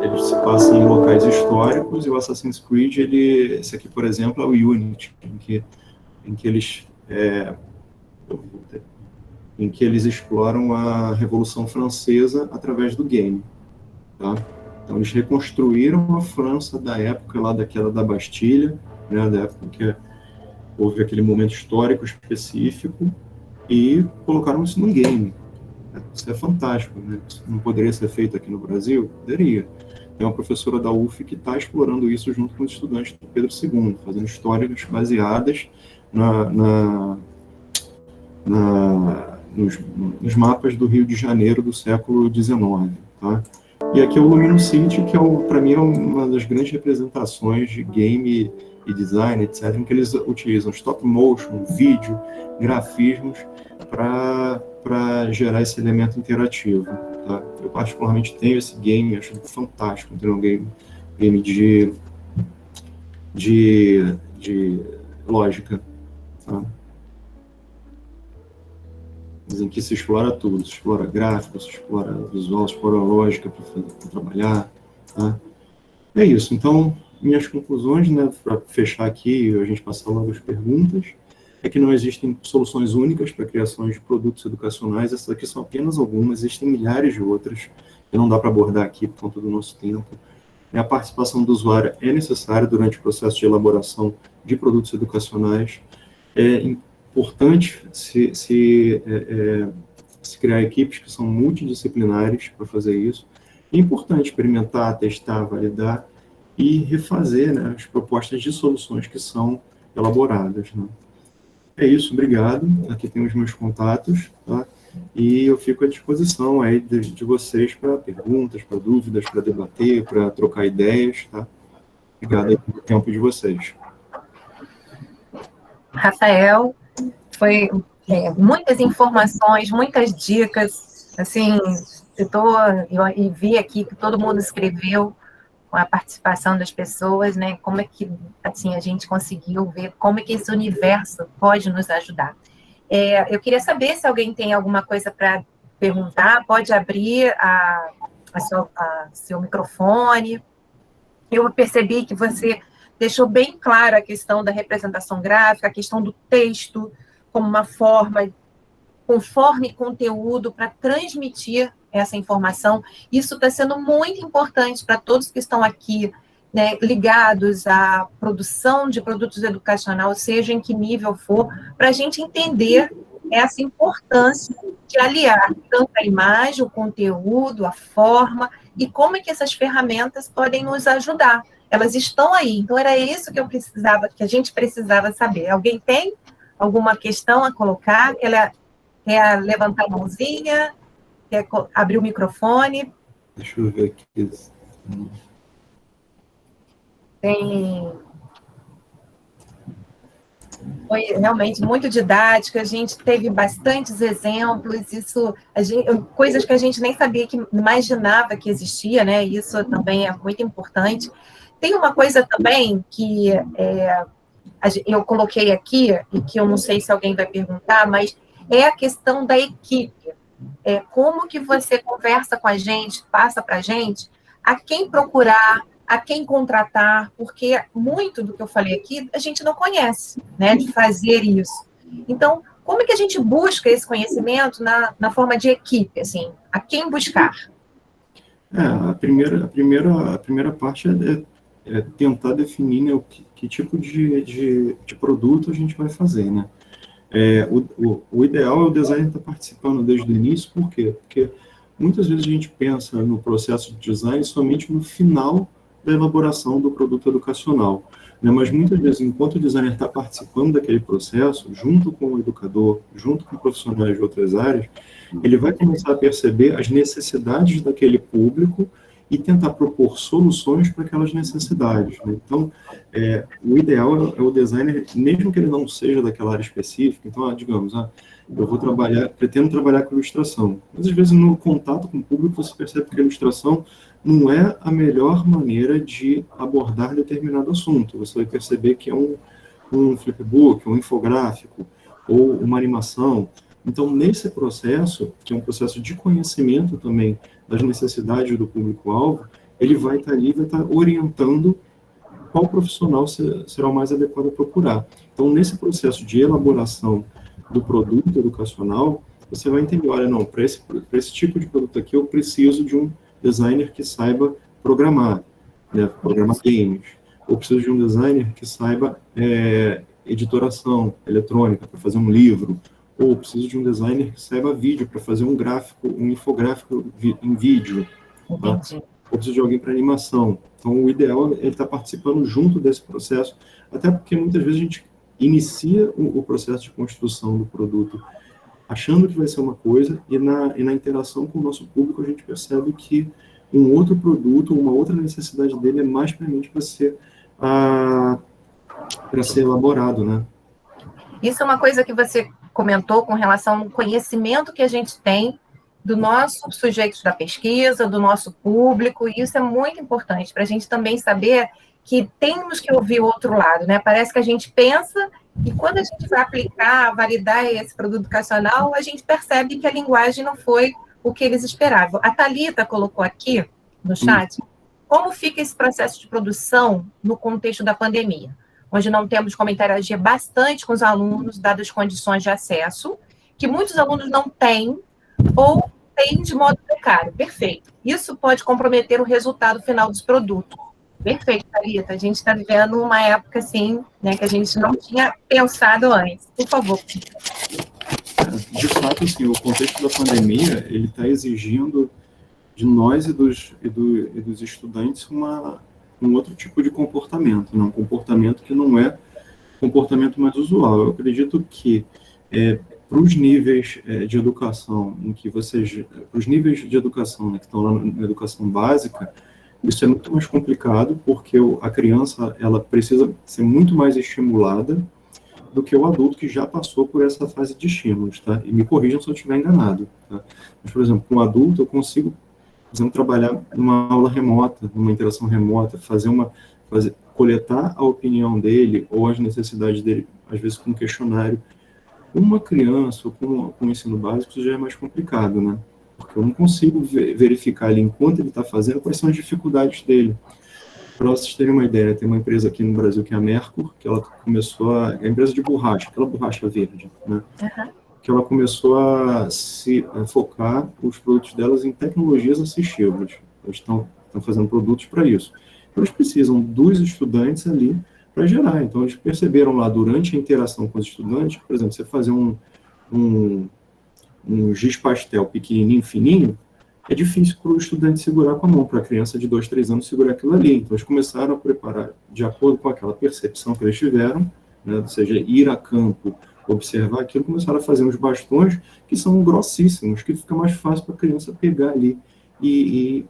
Ele se passa em locais históricos, e o Assassin's Creed, esse aqui, por exemplo, é o Unity, em que eles exploram a Revolução Francesa através do game, tá? Então, eles reconstruíram a França da época lá daquela da Bastilha, né, da época que houve aquele momento histórico específico, e colocaram isso num game. Isso é fantástico, né? Isso não poderia ser feito aqui no Brasil? Poderia. Tem uma professora da UF que está explorando isso junto com os estudantes do Pedro II, fazendo histórias baseadas nos mapas do Rio de Janeiro do século XIX, tá? E aqui é o Lumino City, que para mim é uma das grandes representações de game e design, etc., em que eles utilizam stop motion, vídeo, grafismos para gerar esse elemento interativo, tá? Eu particularmente tenho esse game, acho fantástico, tem um game de lógica, tá? Dizem que se explora tudo, se explora gráfico, se explora visual, se explora lógica para trabalhar, tá? É isso. Então, minhas conclusões, né, para fechar aqui e a gente passar logo as perguntas, é que não existem soluções únicas para a criação de produtos educacionais. Essas aqui são apenas algumas, existem milhares de outras que não dá para abordar aqui por conta do nosso tempo. A participação do usuário é necessária durante o processo de elaboração de produtos educacionais. É importante se criar equipes que são multidisciplinares para fazer isso. É importante experimentar, testar, validar e refazer, né, as propostas de soluções que são elaboradas, né? É isso, obrigado. Aqui tem os meus contatos, tá? E eu fico à disposição aí de vocês para perguntas, para dúvidas, para debater, para trocar ideias, tá? Obrigado aí pelo tempo de vocês. Rafael, foi muitas informações, muitas dicas, assim, eu vi aqui que todo mundo escreveu com a participação das pessoas, né, como é que, assim, a gente conseguiu ver como é que esse universo pode nos ajudar. Eu queria saber se alguém tem alguma coisa para perguntar, pode abrir seu microfone. Eu percebi que você deixou bem clara a questão da representação gráfica, a questão do texto, como uma forma, conforme conteúdo, para transmitir essa informação. Isso está sendo muito importante para todos que estão aqui, né, ligados à produção de produtos educacionais, seja em que nível for, para a gente entender essa importância de aliar tanto a imagem, o conteúdo, a forma, e como é que essas ferramentas podem nos ajudar. Elas estão aí, então era isso que que a gente precisava saber. Alguém tem alguma questão a colocar? Quer levantar a mãozinha? Quer abrir o microfone? Deixa eu ver aqui. Foi realmente muito didático, a gente teve bastantes exemplos, coisas que a gente nem sabia, que imaginava que existia, né? Isso também é muito importante. Tem uma coisa também que eu coloquei aqui, e que eu não sei se alguém vai perguntar, mas é a questão da equipe. Como que você conversa com a gente, passa para a gente, a quem procurar, a quem contratar, porque muito do que eu falei aqui a gente não conhece, né, de fazer isso. Então, como é que a gente busca esse conhecimento na forma de equipe, assim, a quem buscar? A primeira parte é tentar definir, né, que tipo de produto a gente vai fazer, né? O ideal é o designer estar participando desde o início, por quê? Porque muitas vezes a gente pensa no processo de design somente no final da elaboração do produto educacional. né? Mas muitas vezes, enquanto o designer está participando daquele processo, junto com o educador, junto com profissionais de outras áreas, ele vai começar a perceber as necessidades daquele público e tentar propor soluções para aquelas necessidades, né? Então, o ideal é o designer, mesmo que ele não seja daquela área específica, então, digamos, eu vou pretendo trabalhar com ilustração. Mas, às vezes, no contato com o público, você percebe que a ilustração não é a melhor maneira de abordar determinado assunto. Você vai perceber que é um flipbook, um infográfico, ou uma animação. Então, nesse processo, que é um processo de conhecimento também das necessidades do público-alvo, ele vai estar ali, vai estar orientando qual profissional será o mais adequado a procurar. Então, nesse processo de elaboração do produto educacional, você vai entender, olha, não, para esse tipo de produto aqui, eu preciso de um designer que saiba programar, né, programar games, ou preciso de um designer que saiba editoração eletrônica, para fazer um livro, ou preciso de um designer que saiba vídeo, para fazer um gráfico, um infográfico em vídeo, tá? Ou preciso de alguém para animação. Então, o ideal é ele estar participando junto desse processo, até porque muitas vezes a gente inicia o processo de construção do produto achando que vai ser uma coisa, e na interação com o nosso público a gente percebe que um outro produto, uma outra necessidade dele é mais premente para ser elaborado, né? Isso é uma coisa que você comentou com relação ao conhecimento que a gente tem do nosso sujeito da pesquisa, do nosso público, e isso é muito importante para a gente também saber que temos que ouvir o outro lado, né? Parece que a gente pensa e quando a gente vai aplicar, validar esse produto educacional, a gente percebe que a linguagem não foi o que eles esperavam. A Thalita colocou aqui no chat como fica esse processo de produção no contexto da pandemia, onde não temos como interagir bastante com os alunos, dadas as condições de acesso, que muitos alunos não têm ou têm de modo precário. Perfeito. Isso pode comprometer o resultado final dos produtos. Perfeito, Thalita. A gente está vivendo uma época, assim, né, que a gente não tinha pensado antes. Por favor. De fato, assim, o contexto da pandemia, ele está exigindo de nós e dos estudantes um outro tipo de comportamento, né? Um comportamento que não é comportamento mais usual. Eu acredito que para os níveis de educação, para os níveis de educação, né, que estão lá na educação básica, isso é muito mais complicado, porque a criança ela precisa ser muito mais estimulada do que o adulto que já passou por essa fase de estímulos, tá? E me corrijam se eu estiver enganado, tá? Mas, por exemplo, com um adulto eu consigo, por exemplo, trabalhar numa aula remota, numa interação remota, coletar a opinião dele ou as necessidades dele, às vezes com um questionário. Uma criança ou com o ensino básico, isso já é mais complicado, né? Porque eu não consigo verificar ali, enquanto ele está fazendo, quais são as dificuldades dele. Para vocês terem uma ideia, tem uma empresa aqui no Brasil que é a Mercur, que ela começou é a empresa de borracha, aquela borracha verde, né? Uhum. Que ela começou a focar os produtos delas em tecnologias assistivas. Eles estão fazendo produtos para isso. Então, eles precisam dos estudantes ali para gerar. Então, eles perceberam lá, durante a interação com os estudantes, por exemplo, você fazer um giz pastel pequenininho, fininho, é difícil para o estudante segurar com a mão, para a criança de 2, 3 anos segurar aquilo ali. Então, eles começaram a preparar de acordo com aquela percepção que eles tiveram, né, ou seja, ir a campo, observar aquilo, começaram a fazer uns bastões que são grossíssimos, que fica mais fácil para a criança pegar ali e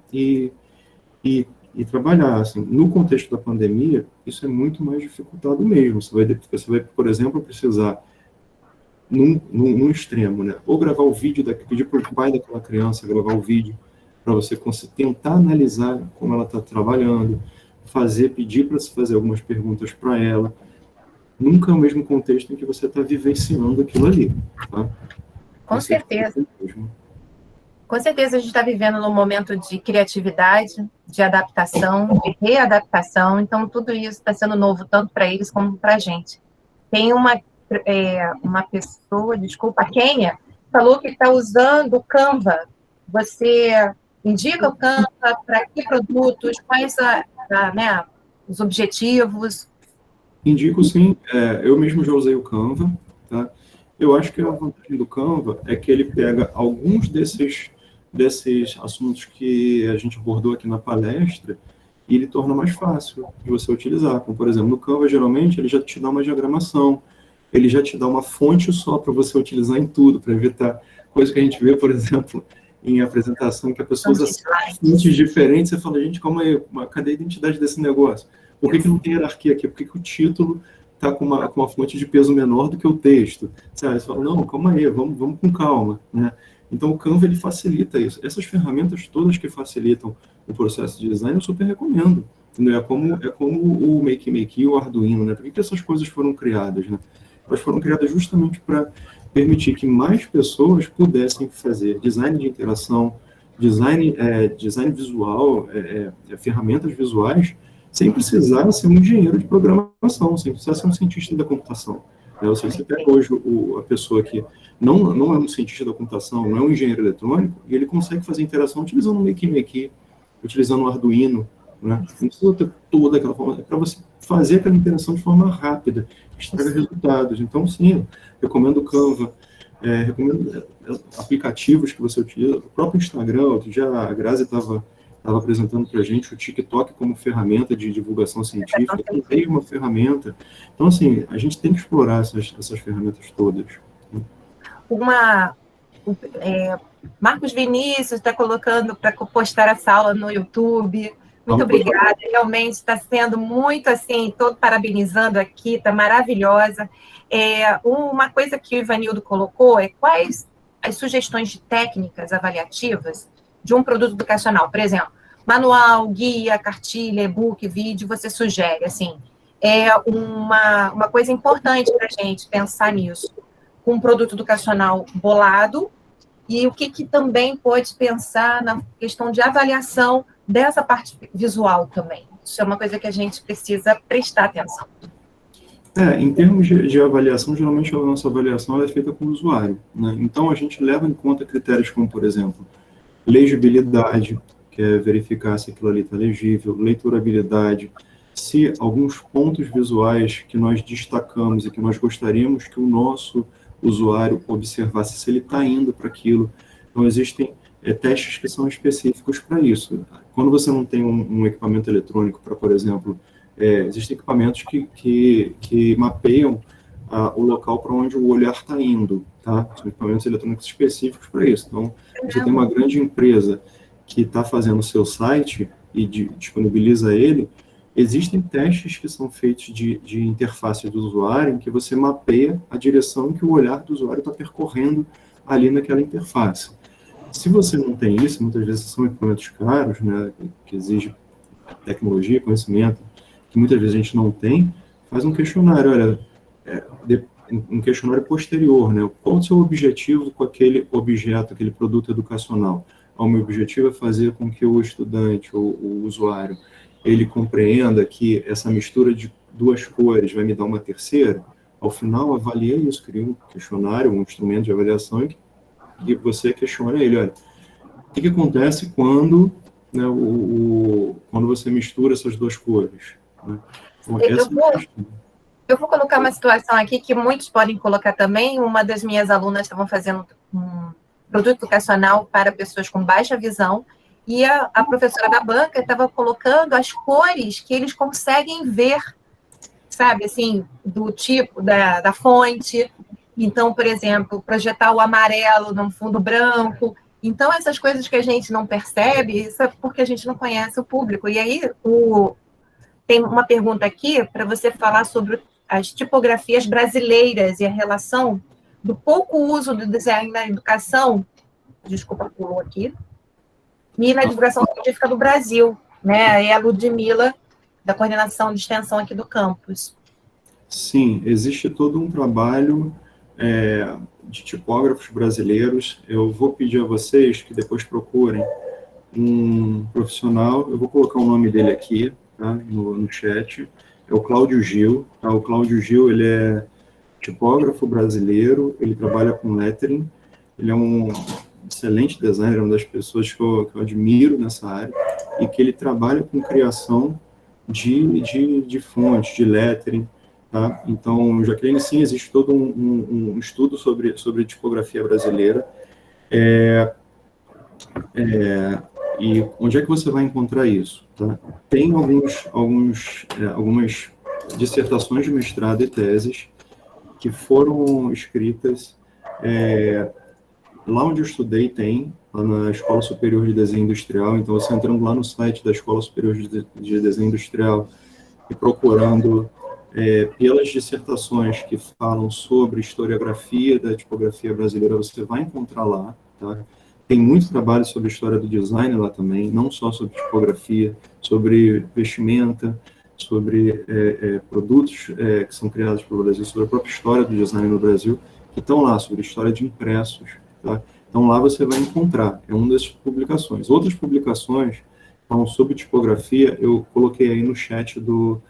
trabalhar. Assim, no contexto da pandemia, isso é muito mais dificultado mesmo. Você vai, por exemplo, precisar num extremo, né? Ou gravar o vídeo, pedir para o pai daquela criança gravar o vídeo, para você tentar analisar como ela está trabalhando, pedir para se fazer algumas perguntas para ela. Nunca é o mesmo contexto em que você está vivenciando aquilo ali, tá? Com certeza. Com certeza a gente está vivendo num momento de criatividade, de adaptação, de readaptação, então tudo isso está sendo novo, tanto para eles como para a gente. Tem uma pessoa, desculpa, a Kênia, falou que está usando o Canva. Você indica o Canva para que produtos, quais os objetivos? Indico sim, eu mesmo já usei o Canva, tá? Eu acho que a vantagem do Canva é que ele pega alguns desses assuntos que a gente abordou aqui na palestra e ele torna mais fácil de você utilizar. Como, por exemplo, no Canva, geralmente, ele já te dá uma diagramação, ele já te dá uma fonte só para você utilizar em tudo, para evitar coisa que a gente vê, por exemplo, em apresentação, que a pessoa usa fontes diferentes, você fala, gente, calma aí, cadê a identidade desse negócio? Por que não tem hierarquia aqui? Por que o título está com uma fonte de peso menor do que o texto? Você fala, não, calma aí, vamos com calma, né? Então, o Canva, ele facilita isso. Essas ferramentas todas que facilitam o processo de design, eu super recomendo. Né? É como o Make e o Arduino, né? Por que essas coisas foram criadas, né? Elas foram criadas justamente para permitir que mais pessoas pudessem fazer design de interação, design visual, ferramentas visuais, sem precisar ser um engenheiro de programação, sem precisar ser um cientista da computação. Né? Ou seja, você pega hoje a pessoa que não é um cientista da computação, não é um engenheiro eletrônico, e ele consegue fazer interação utilizando o Make, utilizando o Arduino, né? Não precisa ter toda aquela forma, é para você fazer aquela interação de forma rápida, que traga resultados. Então, sim, eu recomendo o Canva, recomendo aplicativos que você utiliza, o próprio Instagram, que já a Grazi estava apresentando para a gente o TikTok como ferramenta de divulgação científica, também é uma ferramenta. Então, assim, a gente tem que explorar essas ferramentas todas. Marcos Vinícius está colocando para postar essa aula no YouTube. Muito obrigada, realmente está sendo muito assim, todo parabenizando aqui, está maravilhosa. Uma coisa que o Ivanildo colocou é quais as sugestões de técnicas avaliativas de um produto educacional. Por exemplo, manual, guia, cartilha, e-book, vídeo, você sugere, assim, uma coisa importante para a gente pensar nisso. Um produto educacional bolado, e o que também pode pensar na questão de avaliação dessa parte visual também. Isso é uma coisa que a gente precisa prestar atenção. Em termos de avaliação, geralmente a nossa avaliação é feita com o usuário, né? Então, a gente leva em conta critérios como, por exemplo, legibilidade, que é verificar se aquilo ali está legível, leiturabilidade, se alguns pontos visuais que nós destacamos e que nós gostaríamos que o nosso usuário observasse se ele está indo para aquilo. Então, existem testes que são específicos para isso. Quando você não tem um equipamento eletrônico para, por exemplo, existem equipamentos que mapeiam o local para onde o olhar está indo, tá? São equipamentos eletrônicos específicos para isso. Então, você tem uma grande empresa que está fazendo o seu site e disponibiliza ele, existem testes que são feitos de interface do usuário, em que você mapeia a direção que o olhar do usuário está percorrendo ali naquela interface. Se você não tem isso, muitas vezes são equipamentos caros, né, que exigem tecnologia, conhecimento, que muitas vezes a gente não tem, faz um questionário, olha, um questionário posterior, né, qual o seu objetivo com aquele objeto, aquele produto educacional? O meu objetivo é fazer com que o estudante, ou o usuário, ele compreenda que essa mistura de duas cores vai me dar uma terceira. Ao final, avalia isso, cria um questionário, um instrumento de avaliação, e você questiona ele, olha, o que acontece quando, né, quando você mistura essas duas cores? Né? Então, eu vou colocar uma situação aqui que muitos podem colocar também. Uma das minhas alunas estavam fazendo um produto educacional para pessoas com baixa visão, e a professora da banca estava colocando as cores que eles conseguem ver, sabe, assim, do tipo, da fonte. Então, por exemplo, projetar o amarelo num fundo branco. Então, essas coisas que a gente não percebe, isso é porque a gente não conhece o público. E aí, tem uma pergunta aqui para você falar sobre as tipografias brasileiras e a relação do pouco uso do design na educação, desculpa, pulou aqui, e na divulgação científica do Brasil, né? É a Ludmila, da coordenação de extensão aqui do campus. Sim, existe todo um trabalho de tipógrafos brasileiros. Eu vou pedir a vocês que depois procurem um profissional, eu vou colocar o nome dele aqui, tá, no chat, é o Cláudio Gil. Tá? O Cláudio Gil, ele é tipógrafo brasileiro, ele trabalha com lettering, ele é um excelente designer, uma das pessoas que eu admiro nessa área, e que ele trabalha com criação de fontes, de lettering, tá? Então, Jaqueline, sim, existe todo um estudo sobre tipografia brasileira. E onde é que você vai encontrar isso? Tá? Tem algumas dissertações de mestrado e teses que foram escritas lá onde eu estudei, lá na Escola Superior de Desenho Industrial. Então, você entrando lá no site da Escola Superior de Desenho Industrial e procurando pelas dissertações que falam sobre historiografia da tipografia brasileira, você vai encontrar lá, tá? Tem muito trabalho sobre história do design lá também, não só sobre tipografia, sobre vestimenta, sobre produtos que são criados pelo Brasil, sobre a própria história do design no Brasil, que estão lá, sobre história de impressos, tá? Então, lá você vai encontrar, é uma das publicações. Outras publicações falam sobre tipografia, eu coloquei aí no chat do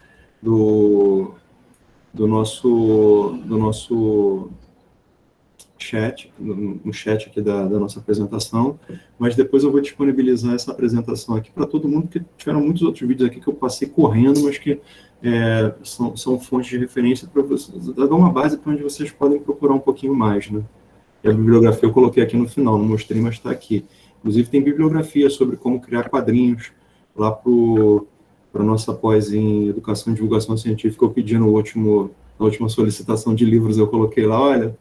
nosso chat, no chat aqui da nossa apresentação, mas depois eu vou disponibilizar essa apresentação aqui para todo mundo, porque tiveram muitos outros vídeos aqui que eu passei correndo, mas que são fontes de referência para vocês, dar uma base para onde vocês podem procurar um pouquinho mais, né? E a bibliografia eu coloquei aqui no final, não mostrei, mas está aqui. Inclusive tem bibliografia sobre como criar quadrinhos lá para a nossa pós em Educação e Divulgação Científica. Eu pedi na última solicitação de livros, eu coloquei lá, olha,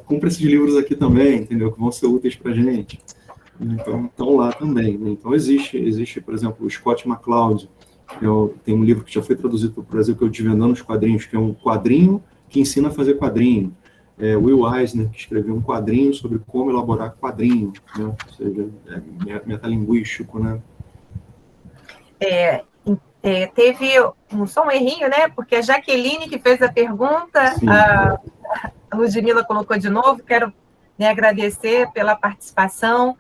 compra esses livros aqui também, entendeu? Que vão ser úteis para a gente. Então, estão lá também, né? Então, existe, por exemplo, o Scott McCloud, tem um livro que já foi traduzido para o Brasil, que é o Desvendando os Quadrinhos, que é um quadrinho que ensina a fazer quadrinho. Will Eisner, que escreveu um quadrinho sobre como elaborar quadrinho, né? Ou seja, metalinguístico, né? Teve só um errinho, né? Porque a Jaqueline que fez a pergunta, a Ludmila colocou de novo, quero agradecer pela participação.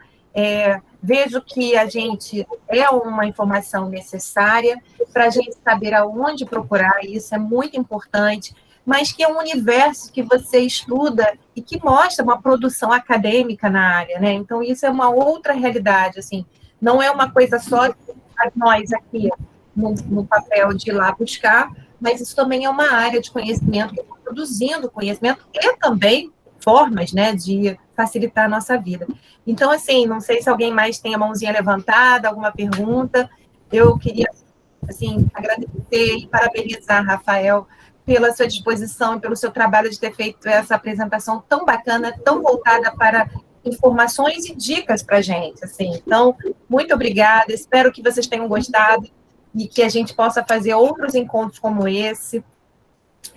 Vejo que a gente é uma informação necessária para a gente saber aonde procurar, isso é muito importante, mas que é um universo que você estuda e que mostra uma produção acadêmica na área, né? Então, isso é uma outra realidade, assim, não é uma coisa só nós aqui no papel de ir lá buscar, mas isso também é uma área de conhecimento que está produzindo conhecimento e também formas, né, de facilitar a nossa vida. Então, assim, não sei se alguém mais tem a mãozinha levantada, alguma pergunta. Eu queria, assim, agradecer e parabenizar, Rafael, pela sua disposição e pelo seu trabalho de ter feito essa apresentação tão bacana, tão voltada para informações e dicas para a gente, assim. Então, muito obrigada, espero que vocês tenham gostado e que a gente possa fazer outros encontros como esse.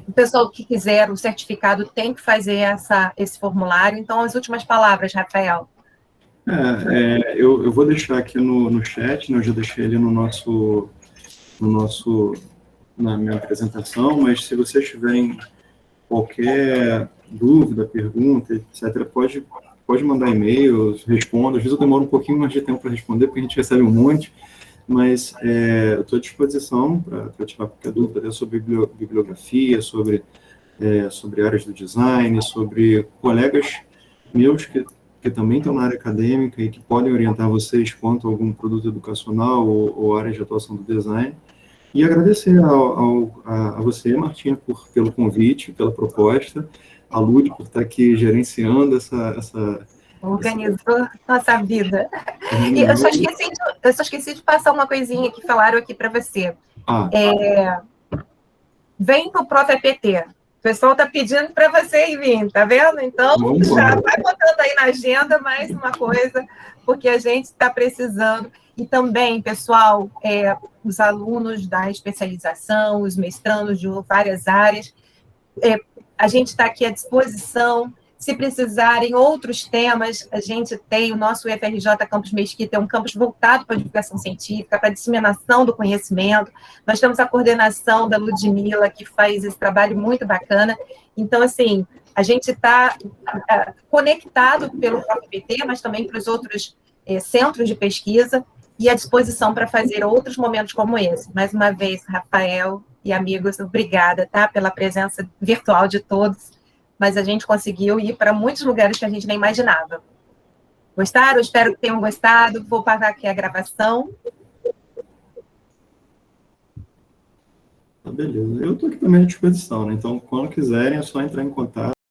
O pessoal que quiser o certificado tem que fazer esse formulário. Então, as últimas palavras, Rafael. Eu vou deixar aqui no chat, né, eu já deixei ali na minha apresentação, mas se vocês tiverem qualquer dúvida, pergunta, etc., pode mandar e-mail, respondo. Às vezes eu demoro um pouquinho mais de tempo para responder, porque a gente recebe um monte, mas eu estou à disposição para tirar qualquer dúvida, até sobre bibliografia, sobre áreas do design, sobre colegas meus que também estão na área acadêmica e que podem orientar vocês quanto a algum produto educacional ou área de atuação do design. E agradecer a você, Martinha, pelo convite, pela proposta, a Lud por estar aqui gerenciando essa organizou nossa vida. E eu só esqueci de passar uma coisinha que falaram aqui para você. Vem para o Prof. EPT. O pessoal está pedindo para você ir vir, tá vendo? Então, já vai botando aí na agenda mais uma coisa, porque a gente está precisando. E também, pessoal, os alunos da especialização, os mestrandos de várias áreas, a gente está aqui à disposição. Se precisarem outros temas, a gente tem o nosso UFRJ Campus Mesquita, é um campus voltado para a divulgação científica, para a disseminação do conhecimento. Nós temos a coordenação da Ludmila, que faz esse trabalho muito bacana. Então, assim, a gente está conectado pelo próprio PT, mas também para os outros centros de pesquisa, e à disposição para fazer outros momentos como esse. Mais uma vez, Rafael e amigos, obrigada, tá, pela presença virtual de todos, mas a gente conseguiu ir para muitos lugares que a gente nem imaginava. Gostaram? Espero que tenham gostado. Vou parar aqui a gravação. Beleza. Eu estou aqui também à disposição, né? Então, quando quiserem, é só entrar em contato.